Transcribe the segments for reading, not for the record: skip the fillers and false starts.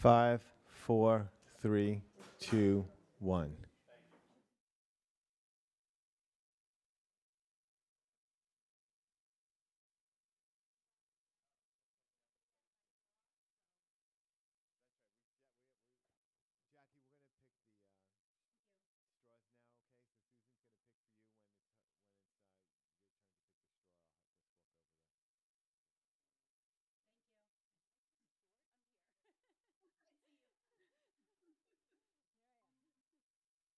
5, 4, 3, 2, 1. Jackie, we're gonna pick the straws now. Okay, so Susan's gonna pick for you when it's your turn to pick the straw. I'll just walk over there. Thank you. I'm short. I'm here. I see you. Here I am.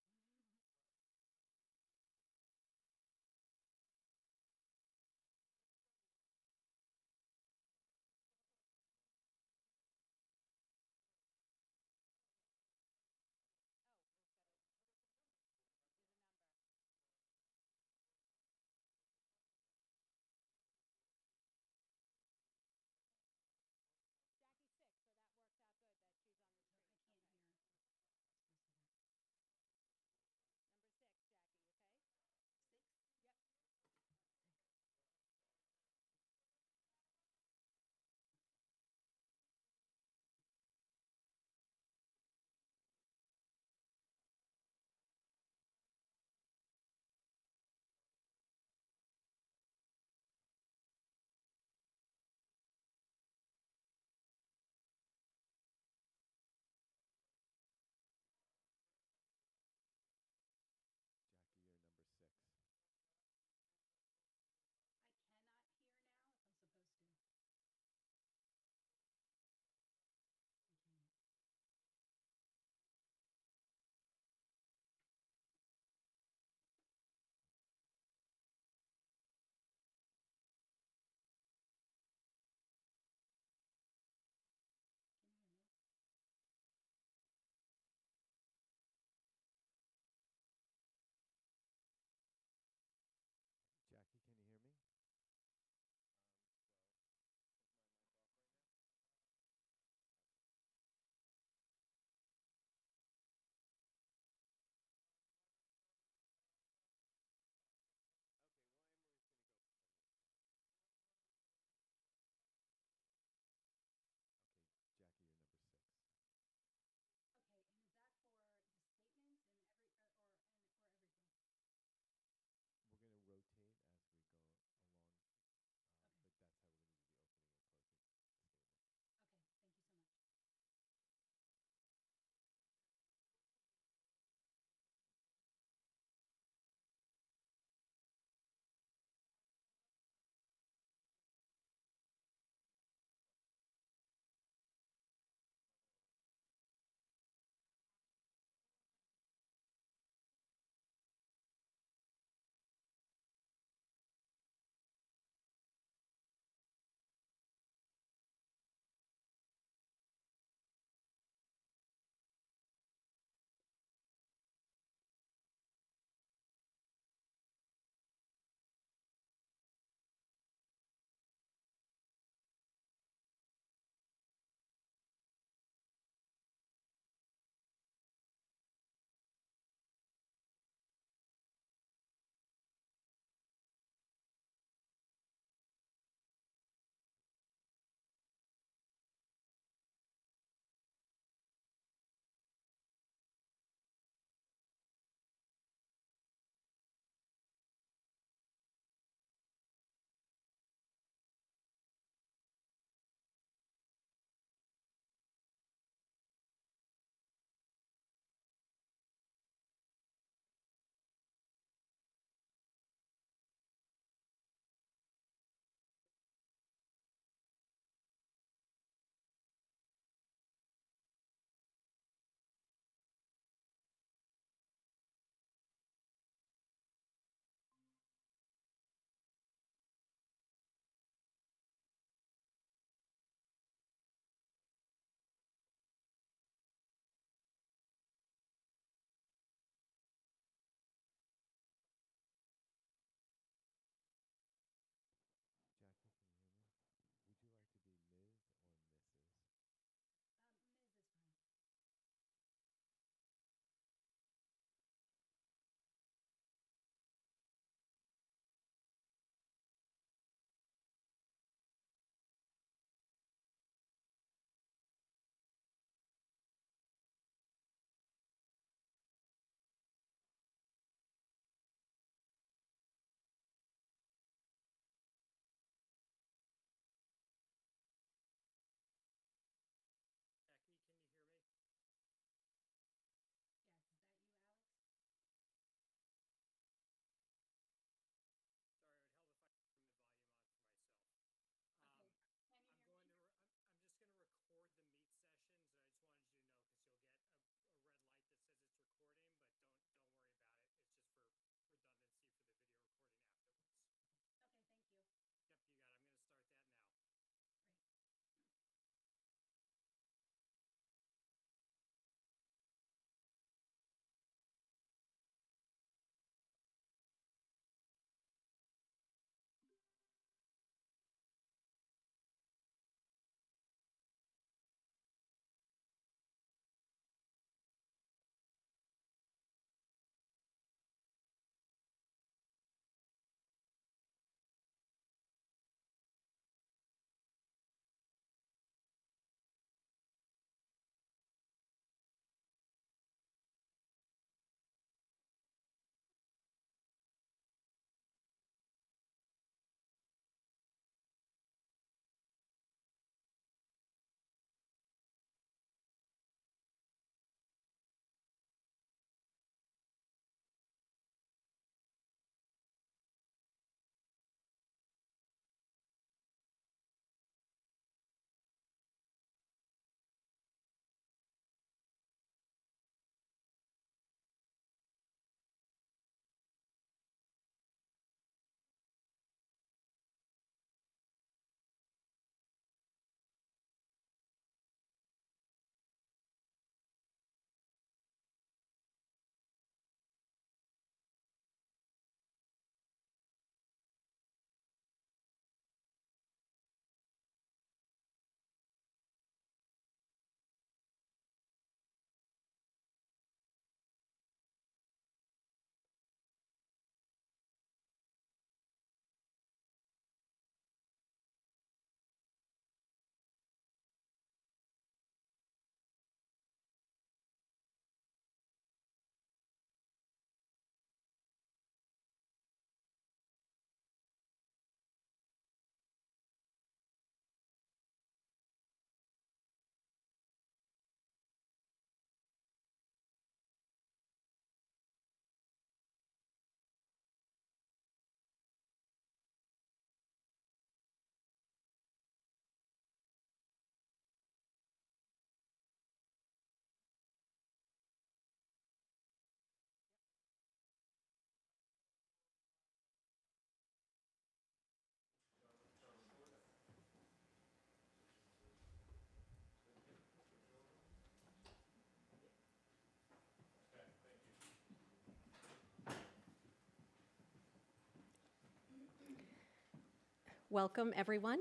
Welcome, everyone.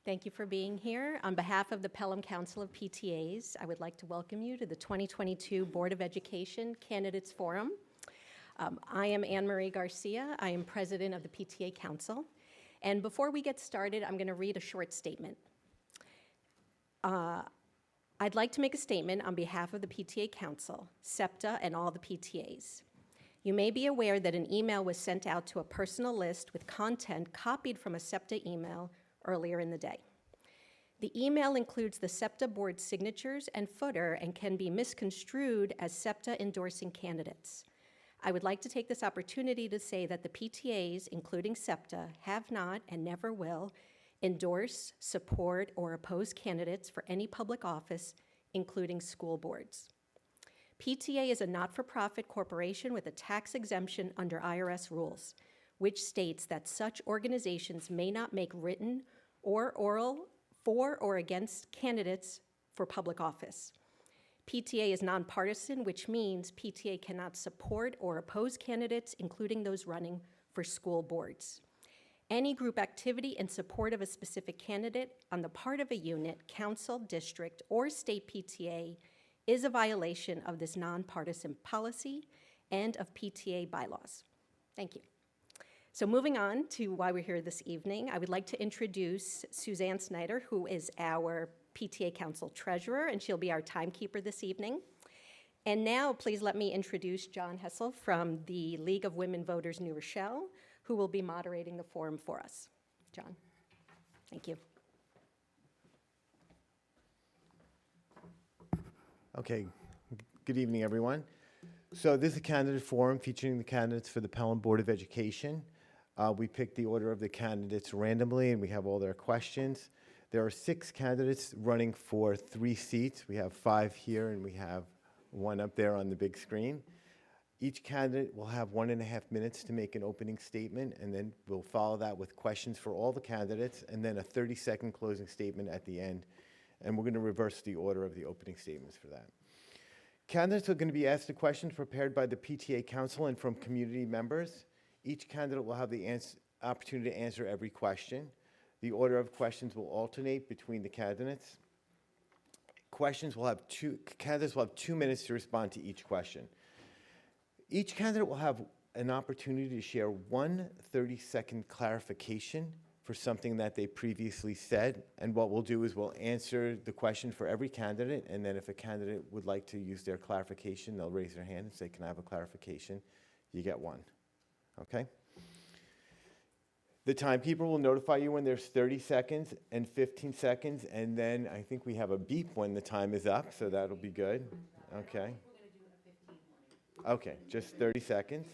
Thank you for being here. On behalf of the Pelham Council of PTAs, I would like to welcome you to the 2022 Board of Education Candidates Forum. I am Anne Marie Garcia. I am president of the PTA Council. And before we get started, I'm going to read a short statement. I'd like to make a statement on behalf of the PTA Council, SEPTA, and all the PTAs. You may be aware that an email was sent out to a personal list with content copied from a SEPTA email earlier in the day. The email includes the SEPTA board signatures and footer and can be misconstrued as SEPTA endorsing candidates. I would like to take this opportunity to say that the PTAs, including SEPTA, have not and never will endorse, support, or oppose candidates for any public office, including school boards. PTA is a not-for-profit corporation with a tax exemption under IRS rules, which states that such organizations may not make written or oral for or against candidates for public office. PTA is nonpartisan, which means PTA cannot support or oppose candidates, including those running for school boards. Any group activity in support of a specific candidate on the part of a unit, council, district, or state PTA is a violation of this nonpartisan policy and of PTA bylaws. Thank you. So moving on to why we're here this evening, I would like to introduce Suzanne Snyder, who is our PTA Council Treasurer, and she'll be our timekeeper this evening. And now, please let me introduce John Hessel from the League of Women Voters New Rochelle, who will be moderating the forum for us. John, thank you. Okay, good evening, everyone. So this is a candidate forum featuring the candidates for the Pelham Board of Education. We picked the order of the candidates randomly, and we have all their questions. There are 6 candidates running for 3 seats. We have 5 here, and we have 1 up there on the big screen. Each candidate will have 1.5 minutes to make an opening statement, and then we'll follow that with questions for all the candidates, and then a 30-second closing statement at the end. And we're going to reverse the order of the opening statements for that. Candidates are going to be asked the questions prepared by the PTA Council and from community members. Each candidate will have the opportunity to answer every question. The order of questions will alternate between the candidates. Candidates will have 2 minutes to respond to each question. Each candidate will have an opportunity to share 1 30-second clarification for something that they previously said, and what we'll do is we'll answer the question for every candidate, and then if a candidate would like to use their clarification, they'll raise their hand and say, can I have a clarification? You get 1, okay? The timekeeper will notify you when there's 30 seconds and 15 seconds, and then I think we have a beep when the time is up, so that'll be good, okay? Okay, just 30 seconds.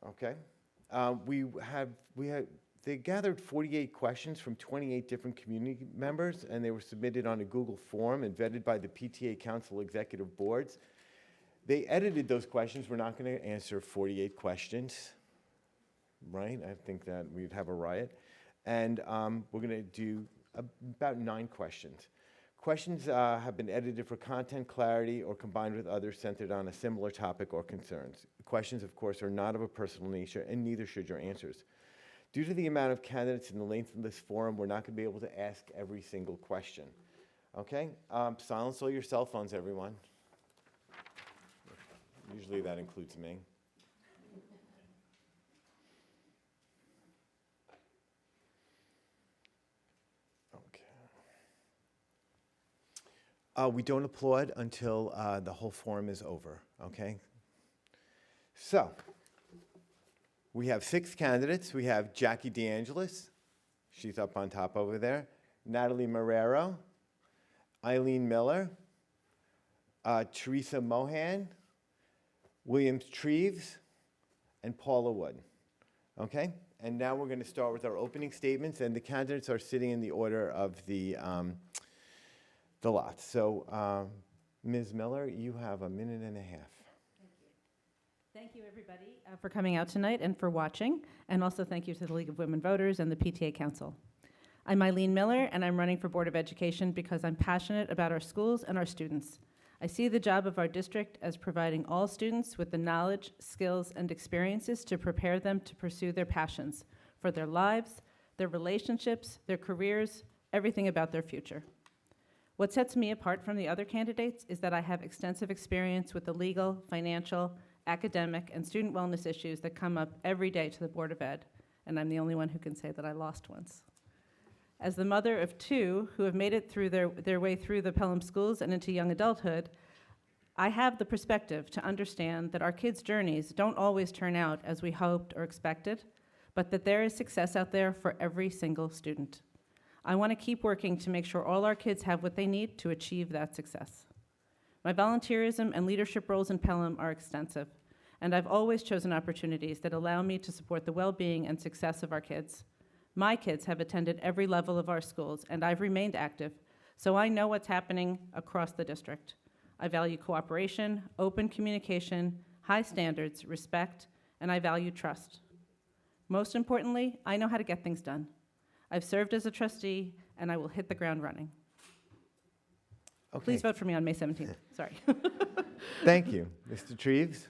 Okay. They gathered 48 questions from 28 different community members, and they were submitted on a Google form and vetted by the PTA Council Executive Boards. They edited those questions. We're not going to answer 48 questions, right? I think that we'd have a riot. And we're going to do about 9 questions. Questions have been edited for content clarity or combined with others centered on a similar topic or concerns. Questions, of course, are not of a personal nature, and neither should your answers. Due to the amount of candidates and the length of this forum, we're not going to be able to ask every single question. Okay? Silence all your cell phones, everyone. Usually that includes me. We don't applaud until the whole forum is over, okay? So, we have 6 candidates. We have Jackie DeAngelis. She's up on top over there. Natalie Marrero. Eileen Miller. Theresa Mohan. William Treves. And Paula Wood, okay? And now we're going to start with our opening statements, and the candidates are sitting in the order of the lot. So, Ms. Miller, you have 1.5 minutes. Thank you. Thank you, everybody, for coming out tonight and for watching. And also thank you to the League of Women Voters and the PTA Council. I'm Eileen Miller, and I'm running for Board of Education because I'm passionate about our schools and our students. I see the job of our district as providing all students with the knowledge, skills, and experiences to prepare them to pursue their passions, for their lives, their relationships, their careers, everything about their future. What sets me apart from the other candidates is that I have extensive experience with the legal, financial, academic, and student wellness issues that come up every day to the Board of Ed, and I'm the only one who can say that I lost once. As the mother of two who have made it through their way through the Pelham schools and into young adulthood, I have the perspective to understand that our kids' journeys don't always turn out as we hoped or expected, but that there is success out there for every single student. I want to keep working to make sure all our kids have what they need to achieve that success. My volunteerism and leadership roles in Pelham are extensive, and I've always chosen opportunities that allow me to support the well-being and success of our kids. My kids have attended every level of our schools, and I've remained active, so I know what's happening across the district. I value cooperation, open communication, high standards, respect, and I value trust. Most importantly, I know how to get things done. I've served as a trustee, and I will hit the ground running. Okay. Please vote for me on May 17th. Sorry. Thank you. Mr. Treves?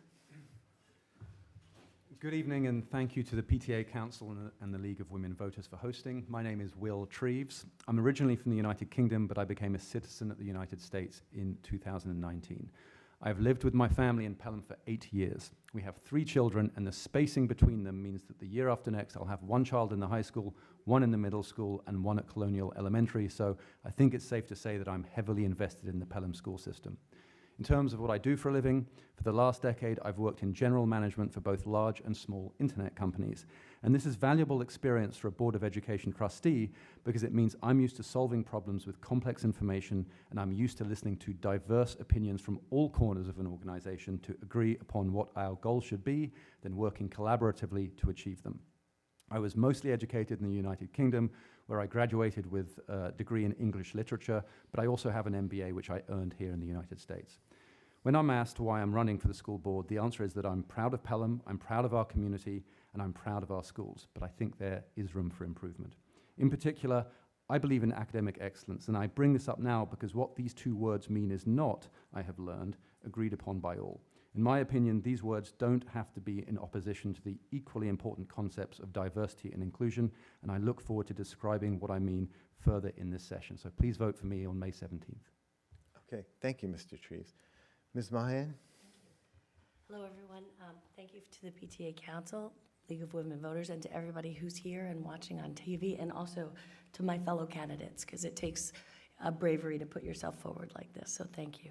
Good evening, and thank you to the PTA Council and the League of Women Voters for hosting. My name is Will Treves. I'm originally from the United Kingdom, but I became a citizen of the United States in 2019. I've lived with my family in Pelham for 8 years. We have 3 children, and the spacing between them means that the year after next, I'll have 1 child in the high school, 1 in the middle school, and 1 at Colonial Elementary, so I think it's safe to say that I'm heavily invested in the Pelham school system. In terms of what I do for a living, for the last decade, I've worked in general management for both large and small internet companies. And this is valuable experience for a Board of Education trustee because it means I'm used to solving problems with complex information, and I'm used to listening to diverse opinions from all corners of an organization to agree upon what our goals should be, then working collaboratively to achieve them. I was mostly educated in the United Kingdom, where I graduated with a degree in English literature, but I also have an MBA, which I earned here in the United States. When I'm asked why I'm running for the school board, the answer is that I'm proud of Pelham, I'm proud of our community, and I'm proud of our schools, but I think there is room for improvement. In particular, I believe in academic excellence, and I bring this up now because what these 2 words mean is not, I have learned, agreed upon by all. In my opinion, these words don't have to be in opposition to the equally important concepts of diversity and inclusion, and I look forward to describing what I mean further in this session. So please vote for me on May 17th. Okay, thank you, Mr. Treves. Ms. Mohan? Hello, everyone. Thank you to the PTA Council, League of Women Voters, and to everybody who's here and watching on TV, and also to my fellow candidates, because it takes bravery to put yourself forward like this, so thank you.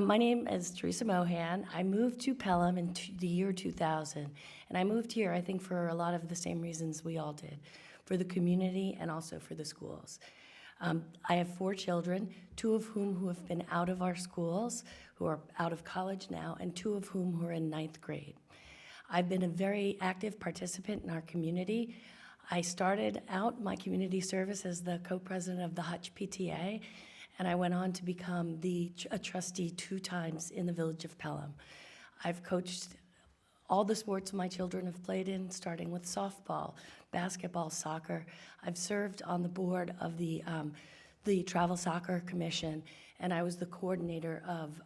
My name is Theresa Mohan. I moved to Pelham in the year 2000, and I moved here, I think, for a lot of the same reasons we all did, for the community and also for the schools. I have 4 children, 2 of whom who have been out of our schools, who are out of college now, and 2 of whom who are in 9th grade. I've been a very active participant in our community. I started out my community service as the co-president of the Hutch PTA, and I went on to become a trustee 2 times in the village of Pelham. I've coached all the sports my children have played in, starting with softball, basketball, soccer. I've served on the board of the Travel Soccer Commission, and I was the coordinator of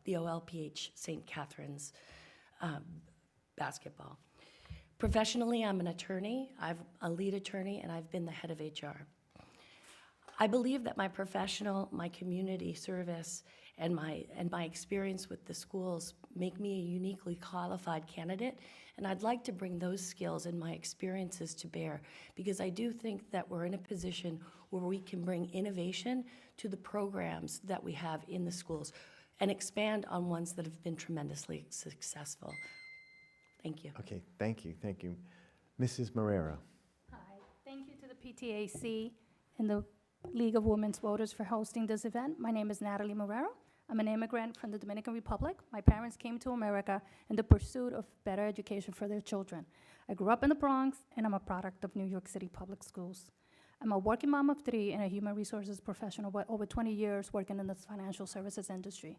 the OLPH St. Catherine's basketball. Professionally, I'm an attorney. I'm a lead attorney, and I've been the head of HR. I believe that my community service and my experience with the schools make me a uniquely qualified candidate, and I'd like to bring those skills and my experiences to bear, because I do think that we're in a position where we can bring innovation to the programs that we have in the schools and expand on ones that have been tremendously successful. Thank you. Okay, thank you, thank you. Mrs. Marrero? Hi, thank you to the PTAC and the League of Women's Voters for hosting this event. My name is Natalie Marrero. I'm an immigrant from the Dominican Republic. My parents came to America in the pursuit of better education for their children. I grew up in the Bronx, and I'm a product of New York City public schools. I'm a working mom of 3 and a human resources professional with over 20 years working in the financial services industry.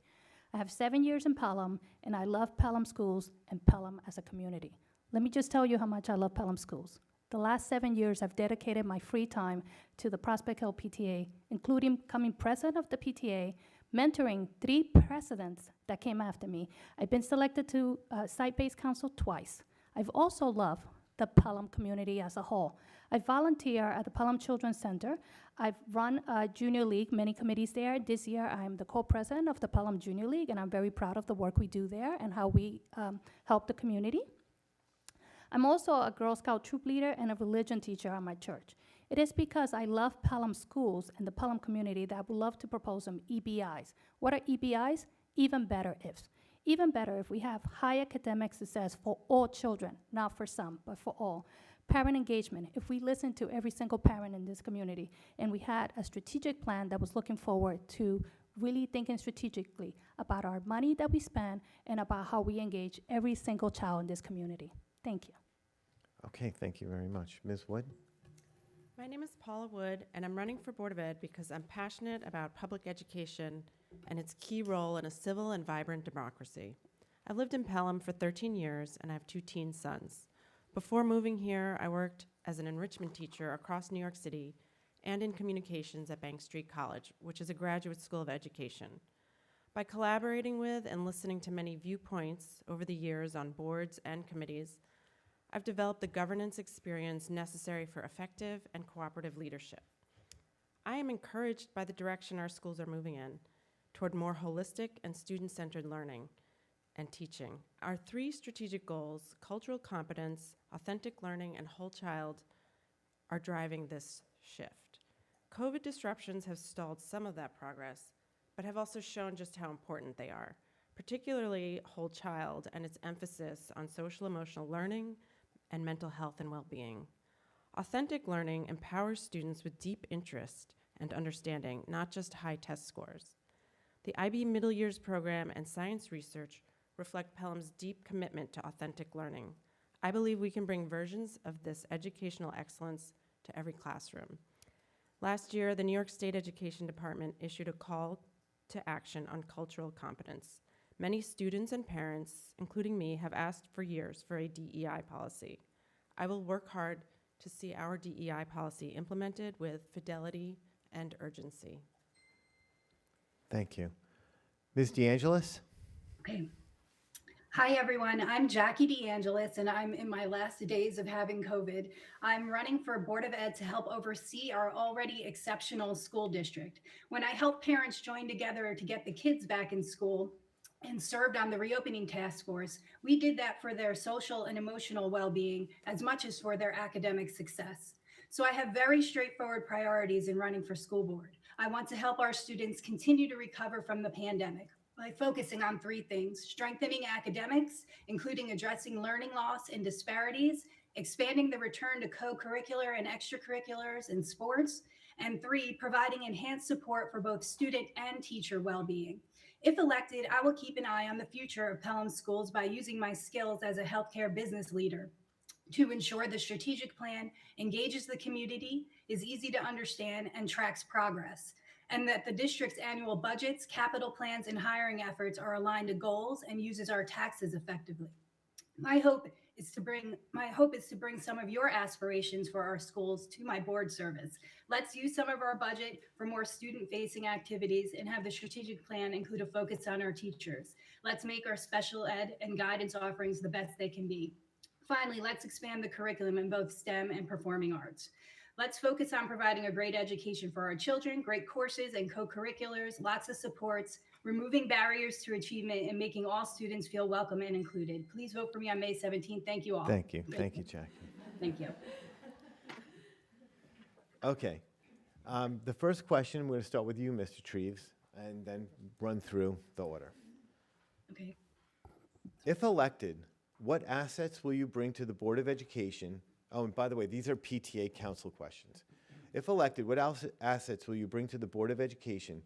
I have 7 years in Pelham, and I love Pelham schools and Pelham as a community. Let me just tell you how much I love Pelham schools. The last 7 years, I've dedicated my free time to the Prospect Hill PTA, including becoming president of the PTA, mentoring 3 presidents that came after me. I've been selected to site-based council twice. I've also loved the Pelham community as a whole. I volunteer at the Pelham Children's Center. I've run a junior league, many committees there. This year, I'm the co-president of the Pelham Junior League, and I'm very proud of the work we do there and how we help the community. I'm also a Girl Scout troop leader and a religion teacher at my church. It is because I love Pelham schools and the Pelham community that I would love to propose some EBIs. What are EBIs? Even better ifs. Even better if we have high academic success for all children, not for some, but for all. Parent engagement, if we listen to every single parent in this community and we had a strategic plan that was looking forward to really thinking strategically about our money that we spend and about how we engage every single child in this community. Thank you. Okay, thank you very much. Ms. Wood? My name is Paula Wood, and I'm running for Board of Ed because I'm passionate about public education and its key role in a civil and vibrant democracy. I've lived in Pelham for 13 years, and I have 2 teen sons. Before moving here, I worked as an enrichment teacher across New York City and in communications at Bank Street College, which is a graduate school of education. By collaborating with and listening to many viewpoints over the years on boards and committees, I've developed the governance experience necessary for effective and cooperative leadership. I am encouraged by the direction our schools are moving in, toward more holistic and student-centered learning and teaching. Our 3 strategic goals, cultural competence, authentic learning, and whole child, are driving this shift. COVID disruptions have stalled some of that progress, but have also shown just how important they are, particularly whole child and its emphasis on social emotional learning and mental health and well-being. Authentic learning empowers students with deep interest and understanding, not just high test scores. The IB Middle Years program and science research reflect Pelham's deep commitment to authentic learning. I believe we can bring versions of this educational excellence to every classroom. Last year, the New York State Education Department issued a call to action on cultural competence. Many students and parents, including me, have asked for years for a DEI policy. I will work hard to see our DEI policy implemented with fidelity and urgency. Thank you. Ms. DeAngelis? Okay. Hi, everyone. I'm Jackie DeAngelis, and I'm in my last days of having COVID. I'm running for Board of Ed to help oversee our already exceptional school district. When I helped parents join together to get the kids back in school and served on the reopening task force, we did that for their social and emotional well-being as much as for their academic success. So I have very straightforward priorities in running for school board. I want to help our students continue to recover from the pandemic by focusing on 3 things: strengthening academics, including addressing learning loss and disparities, expanding the return to co-curricular and extracurriculars and sports, and 3, providing enhanced support for both student and teacher well-being. If elected, I will keep an eye on the future of Pelham schools by using my skills as a healthcare business leader to ensure the strategic plan engages the community, is easy to understand, and tracks progress, and that the district's annual budgets, capital plans, and hiring efforts are aligned to goals and uses our taxes effectively. My hope is to bring some of your aspirations for our schools to my board service. Let's use some of our budget for more student-facing activities and have the strategic plan include a focus on our teachers. Let's make our special ed and guidance offerings the best they can be. Finally, let's expand the curriculum in both STEM and performing arts. Let's focus on providing a great education for our children, great courses and co-curriculars, lots of supports, removing barriers to achievement, and making all students feel welcome and included. Please vote for me on May 17th. Thank you all. Thank you. Thank you, Jackie. Thank you. Okay. The first question, we're going to start with you, Mr. Treves, and then run through the order. Okay. If elected, what assets will you bring to the Board of Education? Oh, and by the way, these are PTA council questions. If elected, what assets will you bring to the Board of Education?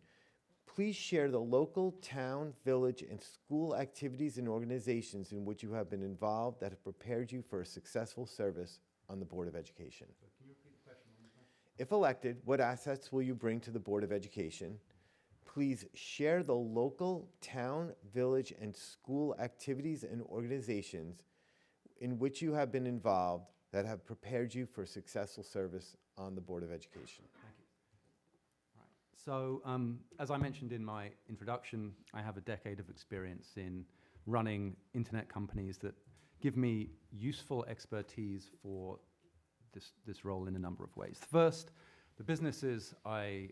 Please share the local, town, village, and school activities and organizations in which you have been involved that have prepared you for a successful service on the Board of Education. Can you repeat the question one more time? If elected, what assets will you bring to the Board of Education? Please share the local, town, village, and school activities and organizations in which you have been involved that have prepared you for successful service on the Board of Education. Thank you. All right. So, as I mentioned in my introduction, I have a decade of experience in running internet companies that give me useful expertise for this role in a number of ways. First, the businesses I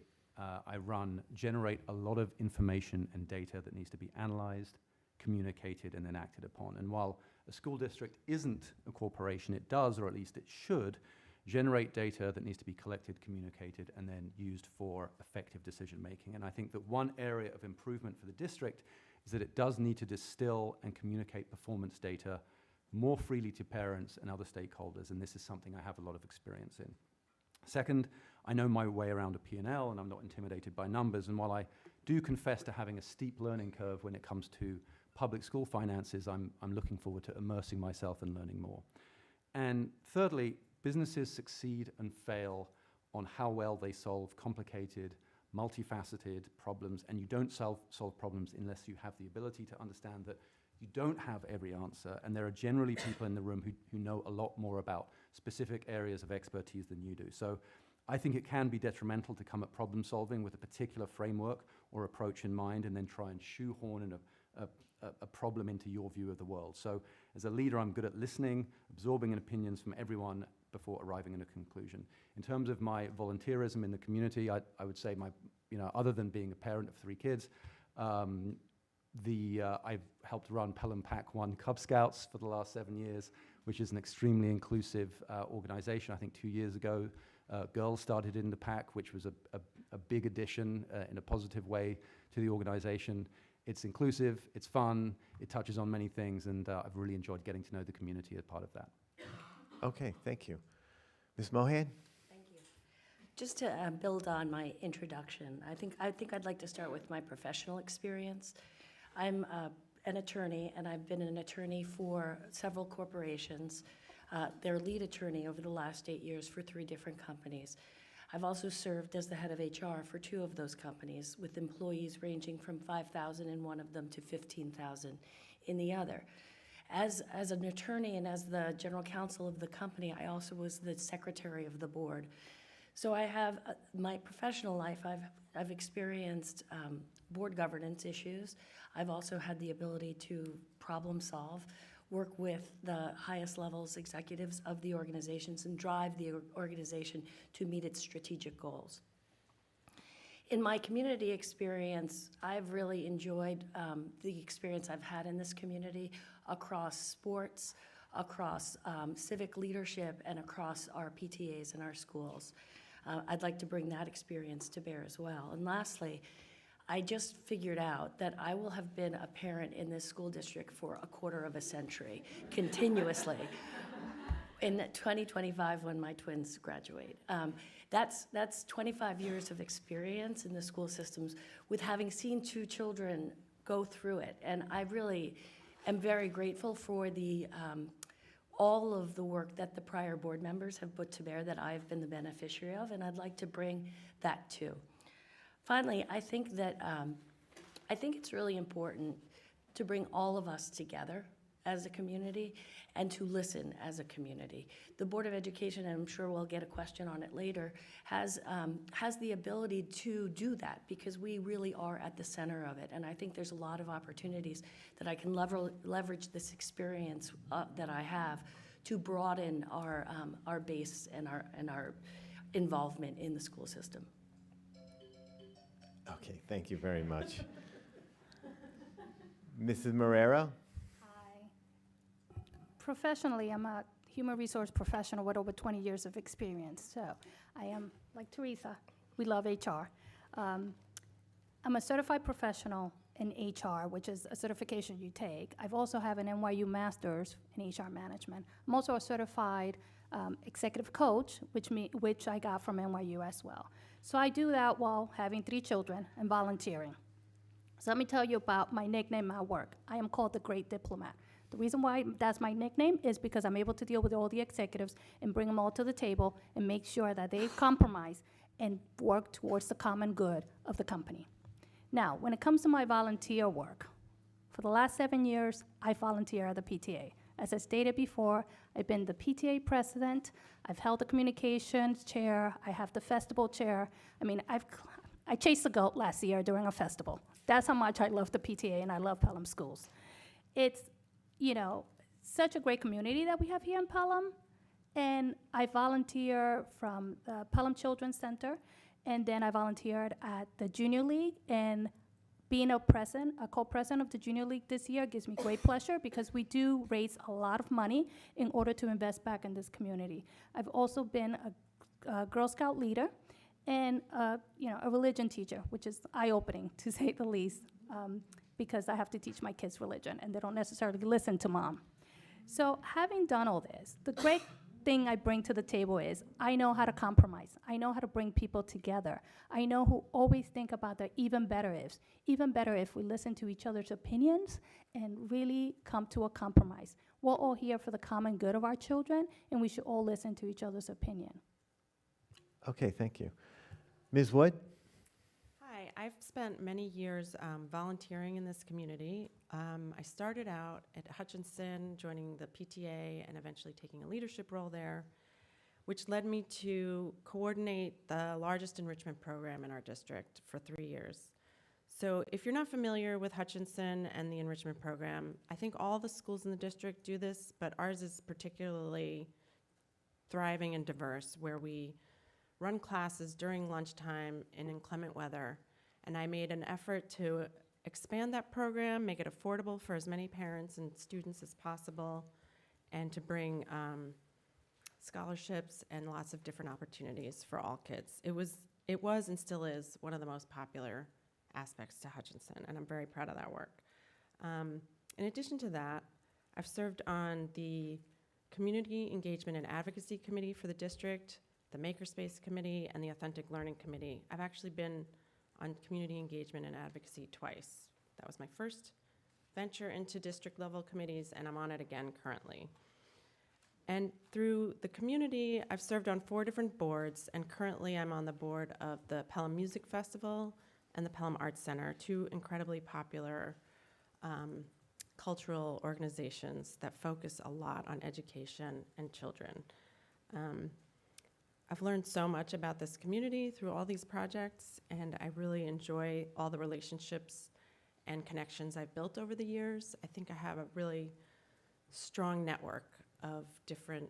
run generate a lot of information and data that needs to be analyzed, communicated, and then acted upon. And while a school district isn't a corporation, it does, or at least it should, generate data that needs to be collected, communicated, and then used for effective decision making. And I think that one area of improvement for the district is that it does need to distill and communicate performance data more freely to parents and other stakeholders, and this is something I have a lot of experience in. Second, I know my way around a P&L, and I'm not intimidated by numbers, and while I do confess to having a steep learning curve when it comes to public school finances, I'm looking forward to immersing myself and learning more. And thirdly, businesses succeed and fail on how well they solve complicated, multifaceted problems, and you don't solve problems unless you have the ability to understand that you don't have every answer, and there are generally people in the room who know a lot more about specific areas of expertise than you do. So I think it can be detrimental to come at problem solving with a particular framework or approach in mind and then try and shoehorn a problem into your view of the world. So as a leader, I'm good at listening, absorbing opinions from everyone before arriving at a conclusion. In terms of my volunteerism in the community, I would say other than being a parent of 3 kids, I've helped run Pelham Pack 1 Cub Scouts for the last 7 years, which is an extremely inclusive organization. I think 2 years ago, girls started in the pack, which was a big addition in a positive way to the organization. It's inclusive, it's fun, it touches on many things, and I've really enjoyed getting to know the community as part of that. Okay, thank you. Ms. Mohan? Thank you. Just to build on my introduction, I think I'd like to start with my professional experience. I'm an attorney, and I've been an attorney for several corporations, their lead attorney over the last 8 years for 3 different companies. I've also served as the head of HR for 2 of those companies, with employees ranging from 5,000 in one of them to 15,000 in the other. As an attorney and as the general counsel of the company, I also was the secretary of the board. So I have my professional life, I've experienced board governance issues. I've also had the ability to problem solve, work with the highest levels executives of the organizations, and drive the organization to meet its strategic goals. In my community experience, I've really enjoyed the experience I've had in this community across sports, across civic leadership, and across our PTAs and our schools. I'd like to bring that experience to bear as well. And lastly, I just figured out that I will have been a parent in this school district for a quarter of a century, continuously. In 2025, when my twins graduate. That's 25 years of experience in the school systems with having seen 2 children go through it. And I really am very grateful for all of the work that the prior board members have put to bear that I've been the beneficiary of, and I'd like to bring that too. Finally, I think it's really important to bring all of us together as a community and to listen as a community. The Board of Education, and I'm sure we'll get a question on it later, has the ability to do that because we really are at the center of it. And I think there's a lot of opportunities that I can leverage this experience that I have to broaden our base and our involvement in the school system. Okay, thank you very much. Mrs. Marrero? Hi. Professionally, I'm a human resource professional with over 20 years of experience. So I am, like Theresa, we love HR. I'm a certified professional in HR, which is a certification you take. I've also have an NYU master's in HR management. I'm also a certified executive coach, which I got from NYU as well. So I do that while having 3 children and volunteering. So let me tell you about my nickname at work. I am called the Great Diplomat. The reason why that's my nickname is because I'm able to deal with all the executives and bring them all to the table and make sure that they compromise and work towards the common good of the company. Now, when it comes to my volunteer work, for the last 7 years, I volunteer at the PTA. As I stated before, I've been the PTA president, I've held the communications chair, I have the festival chair. I mean, I chased a goat last year during a festival. That's how much I love the PTA and I love Pelham schools. It's, such a great community that we have here in Pelham. And I volunteer from the Pelham Children's Center, and then I volunteered at the Junior League. And being a co-president of the Junior League this year gives me great pleasure because we do raise a lot of money in order to invest back in this community. I've also been a Girl Scout leader and a religion teacher, which is eye-opening to say the least, because I have to teach my kids religion and they don't necessarily listen to mom. So having done all this, the great thing I bring to the table is I know how to compromise. I know how to bring people together. I know who always think about the even better ifs. Even better if we listen to each other's opinions and really come to a compromise. We're all here for the common good of our children, and we should all listen to each other's opinion. Okay, thank you. Ms. Wood? Hi, I've spent many years volunteering in this community. I started out at Hutchinson, joining the PTA and eventually taking a leadership role there, which led me to coordinate the largest enrichment program in our district for 3 years. So if you're not familiar with Hutchinson and the enrichment program, I think all the schools in the district do this, but ours is particularly thriving and diverse, where we run classes during lunchtime in inclement weather. And I made an effort to expand that program, make it affordable for as many parents and students as possible, and to bring scholarships and lots of different opportunities for all kids. It was and still is one of the most popular aspects to Hutchinson, and I'm very proud of that work. In addition to that, I've served on the Community Engagement and Advocacy Committee for the district, the Makerspace Committee, and the Authentic Learning Committee. I've actually been on community engagement and advocacy twice. That was my first venture into district level committees, and I'm on it again currently. And through the community, I've served on 4 different boards, and currently I'm on the board of the Pelham Music Festival and the Pelham Arts Center, 2 incredibly popular cultural organizations that focus a lot on education and children. I've learned so much about this community through all these projects, and I really enjoy all the relationships and connections I've built over the years. I think I have a really strong network of different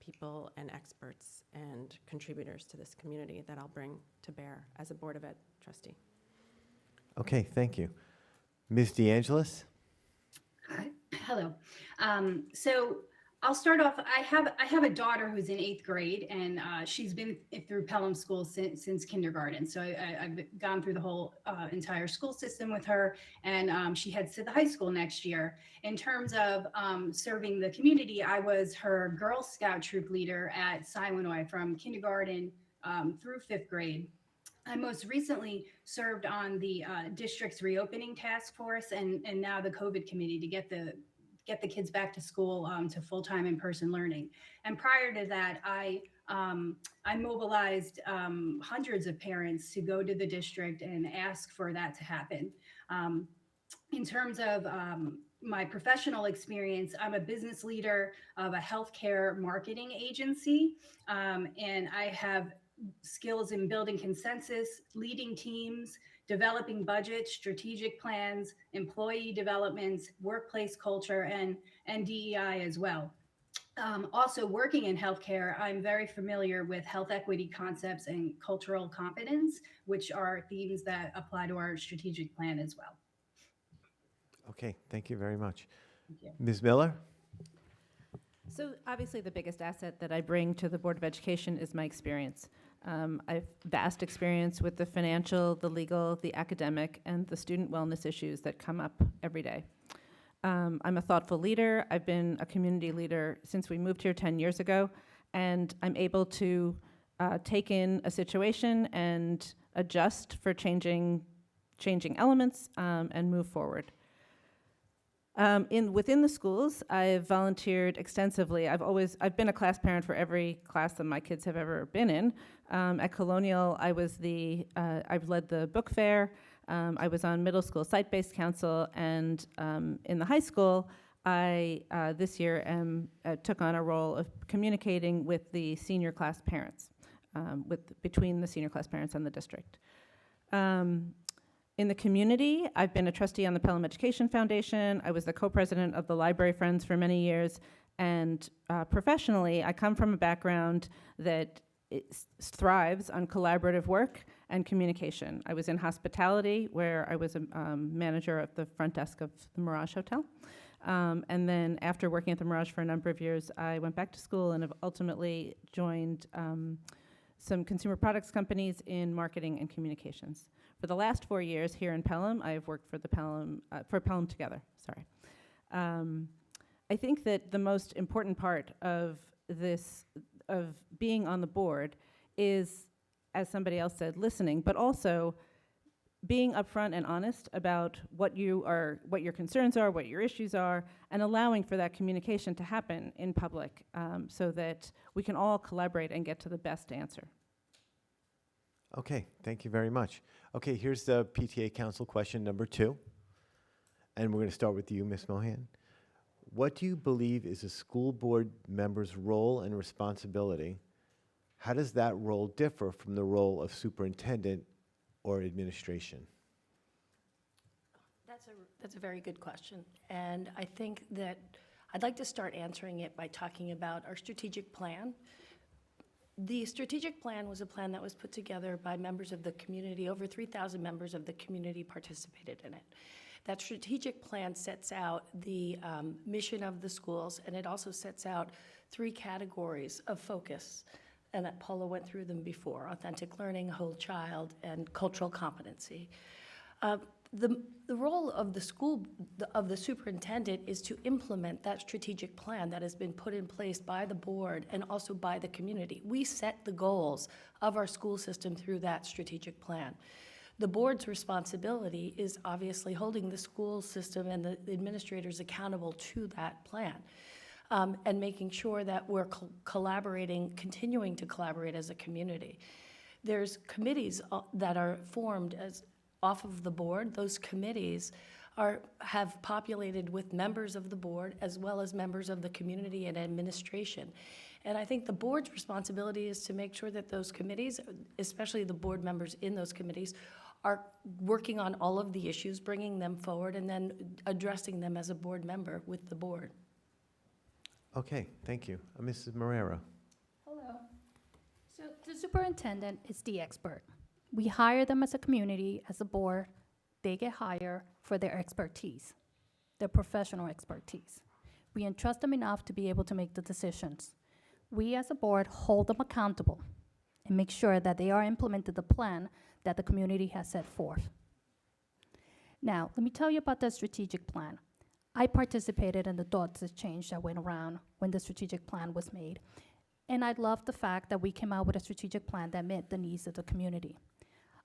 people and experts and contributors to this community that I'll bring to bear as a Board of Ed trustee. Okay, thank you. Ms. DeAngelis? Hi. Hello. So I'll start off. I have a daughter who's in 8th grade, and she's been through Pelham School since kindergarten. So I've gone through the whole entire school system with her, and she heads to the high school next year. In terms of serving the community, I was her Girl Scout troop leader at Siwanoy from kindergarten through 5th grade. I most recently served on the district's reopening task force and now the COVID committee to get the kids back to school to full-time in-person learning. And prior to that, I mobilized hundreds of parents to go to the district and ask for that to happen. In terms of my professional experience, I'm a business leader of a healthcare marketing agency, and I have skills in building consensus, leading teams, developing budgets, strategic plans, employee developments, workplace culture, and DEI as well. Also working in healthcare, I'm very familiar with health equity concepts and cultural competence, which are themes that apply to our strategic plan as well. Okay, thank you very much. Thank you. Ms. Miller? So obviously the biggest asset that I bring to the Board of Education is my experience. I have vast experience with the financial, the legal, the academic, and the student wellness issues that come up every day. I'm a thoughtful leader. I've been a community leader since we moved here 10 years ago, and I'm able to take in a situation and adjust for changing elements and move forward. Within the schools, I've volunteered extensively. I've been a class parent for every class that my kids have ever been in. At Colonial, I've led the book fair. I was on middle school site-based council, and in the high school, I this year took on a role of communicating with the senior class parents, between the senior class parents and the district. In the community, I've been a trustee on the Pelham Education Foundation. I was the co-president of the Library Friends for many years. And professionally, I come from a background that thrives on collaborative work and communication. I was in hospitality, where I was a manager at the front desk of the Mirage Hotel. And then after working at the Mirage for a number of years, I went back to school and have ultimately joined some consumer products companies in marketing and communications. For the last 4 years here in Pelham, I have worked for the Pelham Together. Sorry. I think that the most important part of this, of being on the board, is, as somebody else said, listening, but also being upfront and honest about what your concerns are, what your issues are, and allowing for that communication to happen in public, so that we can all collaborate and get to the best answer. Okay, thank you very much. Okay, here's the PTA Council question number 2. And we're going to start with you, Ms. Mohan. What do you believe is a school board member's role and responsibility? How does that role differ from the role of superintendent or administration? That's a very good question. And I think that I'd like to start answering it by talking about our strategic plan. The strategic plan was a plan that was put together by members of the community. Over 3,000 members of the community participated in it. That strategic plan sets out the mission of the schools, and it also sets out 3 categories of focus, and that Paula went through them before: authentic learning, whole child, and cultural competency. The role of the superintendent is to implement that strategic plan that has been put in place by the board and also by the community. We set the goals of our school system through that strategic plan. The board's responsibility is obviously holding the school system and the administrators accountable to that plan, and making sure that we're collaborating, continuing to collaborate as a community. There's committees that are formed as off of the board. Those committees have populated with members of the board as well as members of the community and administration. And I think the board's responsibility is to make sure that those committees, especially the board members in those committees, are working on all of the issues, bringing them forward, and then addressing them as a board member with the board. Okay, thank you. Mrs. Marrero. Hello. So the superintendent is the expert. We hire them as a community, as a board. They get hired for their expertise, their professional expertise. We entrust them enough to be able to make the decisions. We as a board hold them accountable and make sure that they are implemented the plan that the community has set forth. Now, let me tell you about the strategic plan. I participated in the thoughts exchange that went around when the strategic plan was made. And I love the fact that we came out with a strategic plan that met the needs of the community.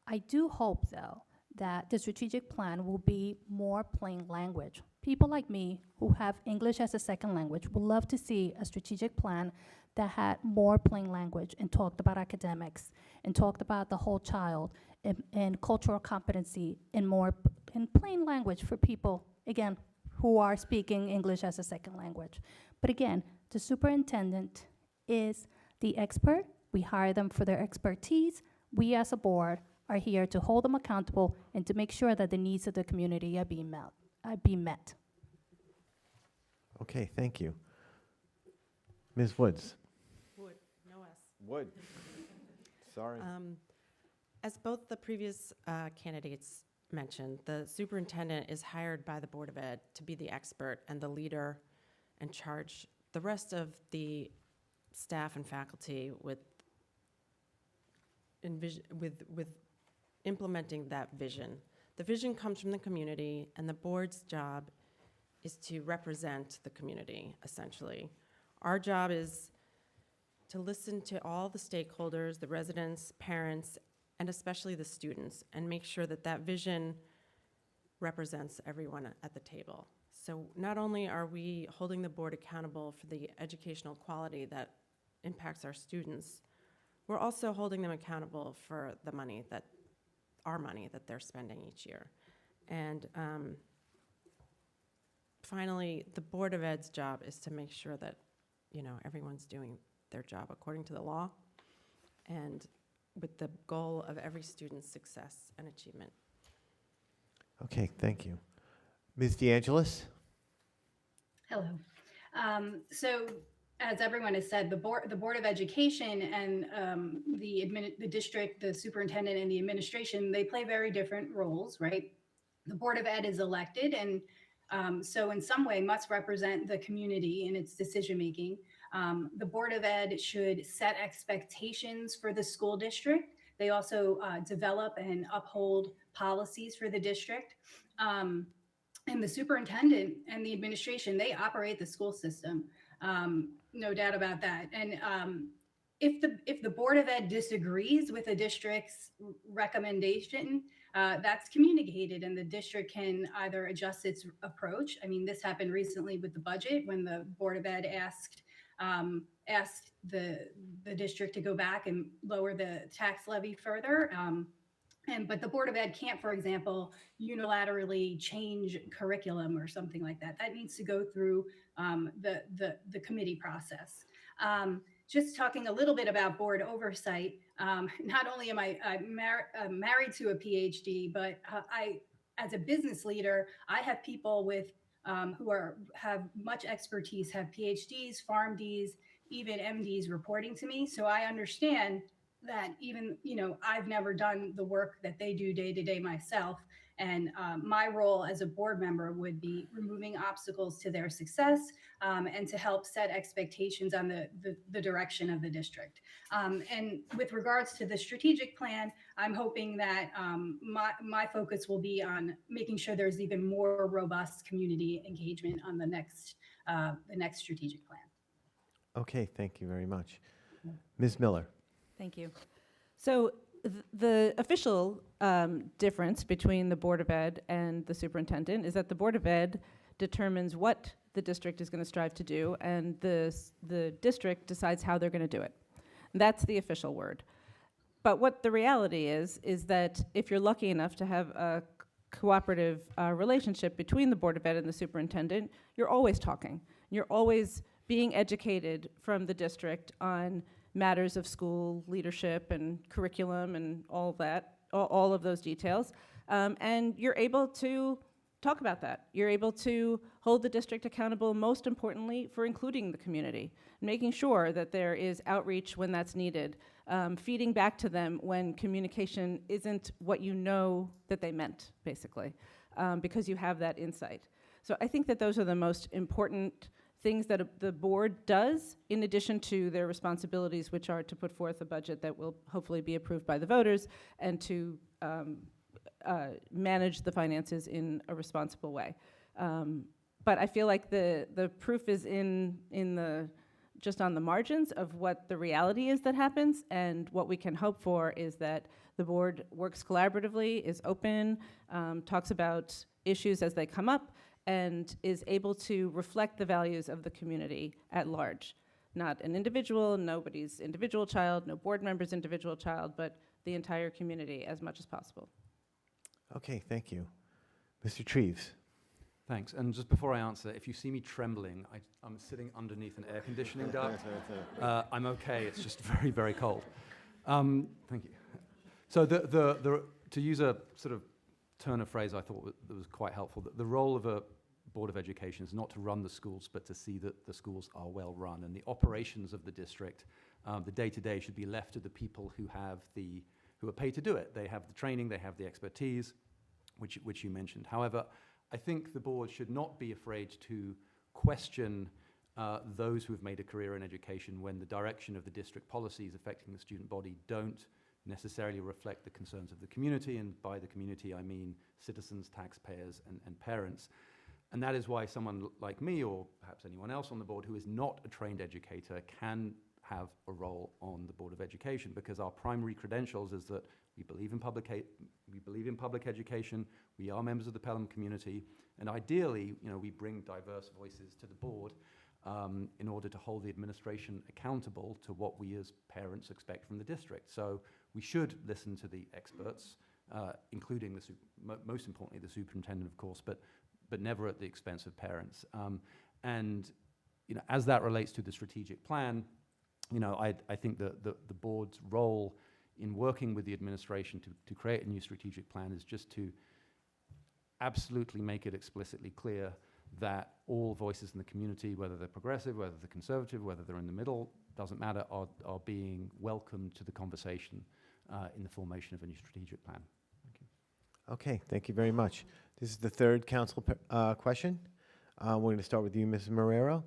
I do hope, though, that the strategic plan will be more plain language. People like me who have English as a second language would love to see a strategic plan that had more plain language and talked about academics and talked about the whole child and cultural competency in plain language for people, again, who are speaking English as a second language. But again, the superintendent is the expert. We hire them for their expertise. We as a board are here to hold them accountable and to make sure that the needs of the community are being met. Okay, thank you. Ms. Woods. Wood, no S. Wood. Sorry. As both the previous candidates mentioned, the superintendent is hired by the Board of Ed to be the expert and the leader and charge the rest of the staff and faculty with implementing that vision. The vision comes from the community, and the board's job is to represent the community, essentially. Our job is to listen to all the stakeholders, the residents, parents, and especially the students, and make sure that that vision represents everyone at the table. So not only are we holding the board accountable for the educational quality that impacts our students, we're also holding them accountable for the money that, our money that they're spending each year. And finally, the Board of Ed's job is to make sure that, you know, everyone's doing their job according to the law and with the goal of every student's success and achievement. Okay, thank you. Ms. DeAngelis? Hello. So, as everyone has said, the Board of Education and the district, the superintendent, and the administration, they play very different roles, right? The Board of Ed is elected, and so in some way must represent the community in its decision making. The Board of Ed should set expectations for the school district. They also develop and uphold policies for the district. And the superintendent and the administration, they operate the school system. No doubt about that. And if the Board of Ed disagrees with a district's recommendation, that's communicated, and the district can either adjust its approach. I mean, this happened recently with the budget when the Board of Ed asked the district to go back and lower the tax levy further. But the Board of Ed can't, for example, unilaterally change curriculum or something like that. That needs to go through the committee process. Just talking a little bit about board oversight, not only am I married to a PhD, but as a business leader, I have people who have much expertise, have PhDs, PharmDs, even MDs reporting to me. So I understand that even, I've never done the work that they do day to day myself. And my role as a board member would be removing obstacles to their success and to help set expectations on the direction of the district. And with regards to the strategic plan, I'm hoping that my focus will be on making sure there's even more robust community engagement on the next strategic plan. Okay, thank you very much. Ms. Miller? Thank you. So the official difference between the Board of Ed and the superintendent is that the Board of Ed determines what the district is going to strive to do, and the district decides how they're going to do it. That's the official word. But what the reality is that if you're lucky enough to have a cooperative relationship between the Board of Ed and the superintendent, you're always talking. You're always being educated from the district on matters of school leadership and curriculum and all that, all of those details. And you're able to talk about that. You're able to hold the district accountable, most importantly, for including the community, making sure that there is outreach when that's needed, feeding back to them when communication isn't what you know that they meant, basically, because you have that insight. So I think that those are the most important things that the board does, in addition to their responsibilities, which are to put forth a budget that will hopefully be approved by the voters and to manage the finances in a responsible way. But I feel like the proof is just on the margins of what the reality is that happens, and what we can hope for is that the board works collaboratively, is open, talks about issues as they come up, and is able to reflect the values of the community at large. Not an individual, nobody's individual child, no board member's individual child, but the entire community as much as possible. Okay, thank you. Mr. Treves? Thanks. And just before I answer, if you see me trembling, I'm sitting underneath an air conditioning duct. I'm okay. It's just very, very cold. Thank you. So to use a sort of turn of phrase I thought that was quite helpful, that the role of a Board of Education is not to run the schools, but to see that the schools are well run. And the operations of the district, the day-to-day, should be left to the people who are paid to do it. They have the training, they have the expertise, which you mentioned. However, I think the board should not be afraid to question those who have made a career in education when the direction of the district policies affecting the student body don't necessarily reflect the concerns of the community, and by the community I mean citizens, taxpayers, and parents. And that is why someone like me, or perhaps anyone else on the board who is not a trained educator, can have a role on the Board of Education, because our primary credentials is that we believe in public education, we are members of the Pelham community, and ideally, we bring diverse voices to the board in order to hold the administration accountable to what we as parents expect from the district. So we should listen to the experts, including most importantly the superintendent, of course, but never at the expense of parents. And as that relates to the strategic plan, I think that the board's role in working with the administration to create a new strategic plan is just to absolutely make it explicitly clear that all voices in the community, whether they're progressive, whether they're conservative, whether they're in the middle, doesn't matter, are being welcomed to the conversation in the formation of a new strategic plan. Thank you. Okay, thank you very much. This is the third council question. We're going to start with you, Ms. Marrero.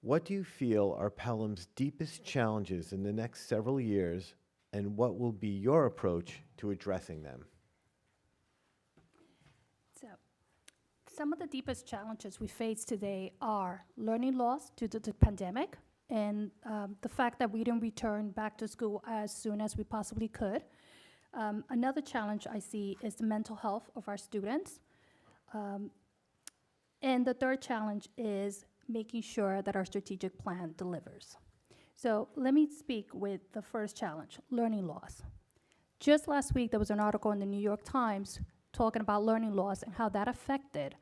What do you feel are Pelham's deepest challenges in the next several years, and what will be your approach to addressing them? So, some of the deepest challenges we face today are learning loss due to the pandemic and the fact that we didn't return back to school as soon as we possibly could. Another challenge I see is the mental health of our students. And the third challenge is making sure that our strategic plan delivers. So let me speak with the first challenge, learning loss. Just last week, there was an article in the New York Times talking about learning loss and how that affected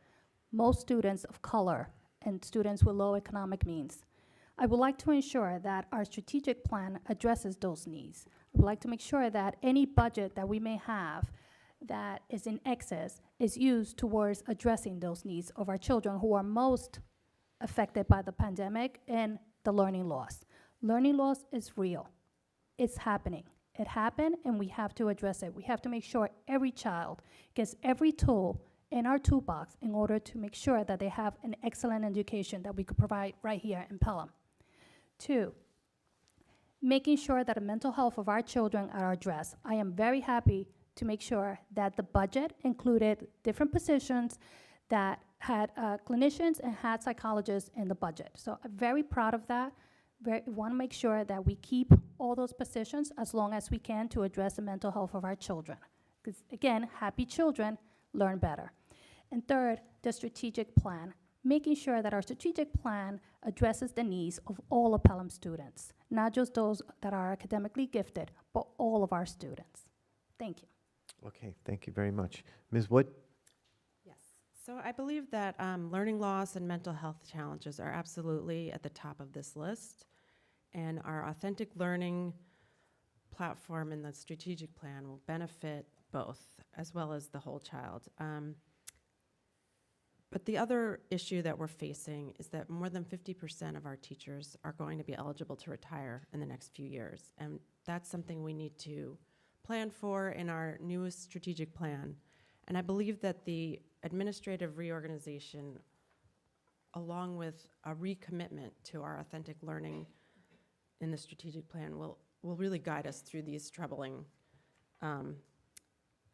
most students of color and students with low economic means. I would like to ensure that our strategic plan addresses those needs. I would like to make sure that any budget that we may have that is in excess is used towards addressing those needs of our children who are most affected by the pandemic and the learning loss. Learning loss is real. It's happening. It happened, and we have to address it. We have to make sure every child gets every tool in our toolbox in order to make sure that they have an excellent education that we could provide right here in Pelham. 2, making sure that the mental health of our children are addressed. I am very happy to make sure that the budget included different positions that had clinicians and had psychologists in the budget. So I'm very proud of that. We want to make sure that we keep all those positions as long as we can to address the mental health of our children. Because again, happy children learn better. And third, the strategic plan. Making sure that our strategic plan addresses the needs of all of Pelham students, not just those that are academically gifted, but all of our students. Thank you. Okay, thank you very much. Ms. Wood? Yes. So I believe that learning loss and mental health challenges are absolutely at the top of this list. And our authentic learning platform and the strategic plan will benefit both, as well as the whole child. But the other issue that we're facing is that more than 50% of our teachers are going to be eligible to retire in the next few years. And that's something we need to plan for in our newest strategic plan. And I believe that the administrative reorganization, along with a recommitment to our authentic learning in the strategic plan, will really guide us through these troubling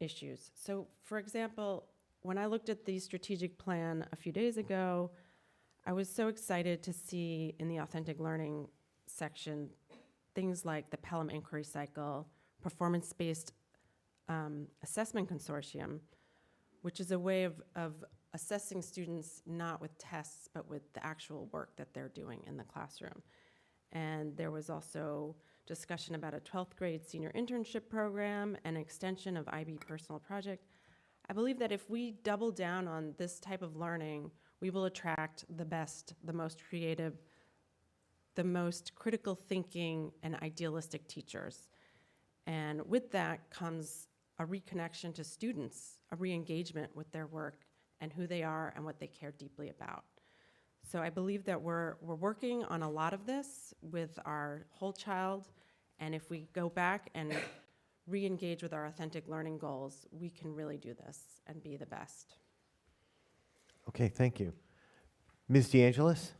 issues. So, for example, when I looked at the strategic plan a few days ago, I was so excited to see in the authentic learning section things like the Pelham Inquiry Cycle, Performance-Based Assessment Consortium, which is a way of assessing students not with tests, but with the actual work that they're doing in the classroom. And there was also discussion about a 12th grade senior internship program and extension of IB personal project. I believe that if we double down on this type of learning, we will attract the best, the most creative, the most critical thinking and idealistic teachers. And with that comes a reconnection to students, a re-engagement with their work and who they are and what they care deeply about. So I believe that we're working on a lot of this with our whole child, and if we go back and re-engage with our authentic learning goals, we can really do this and be the best. Okay, thank you. Ms. DeAngelis?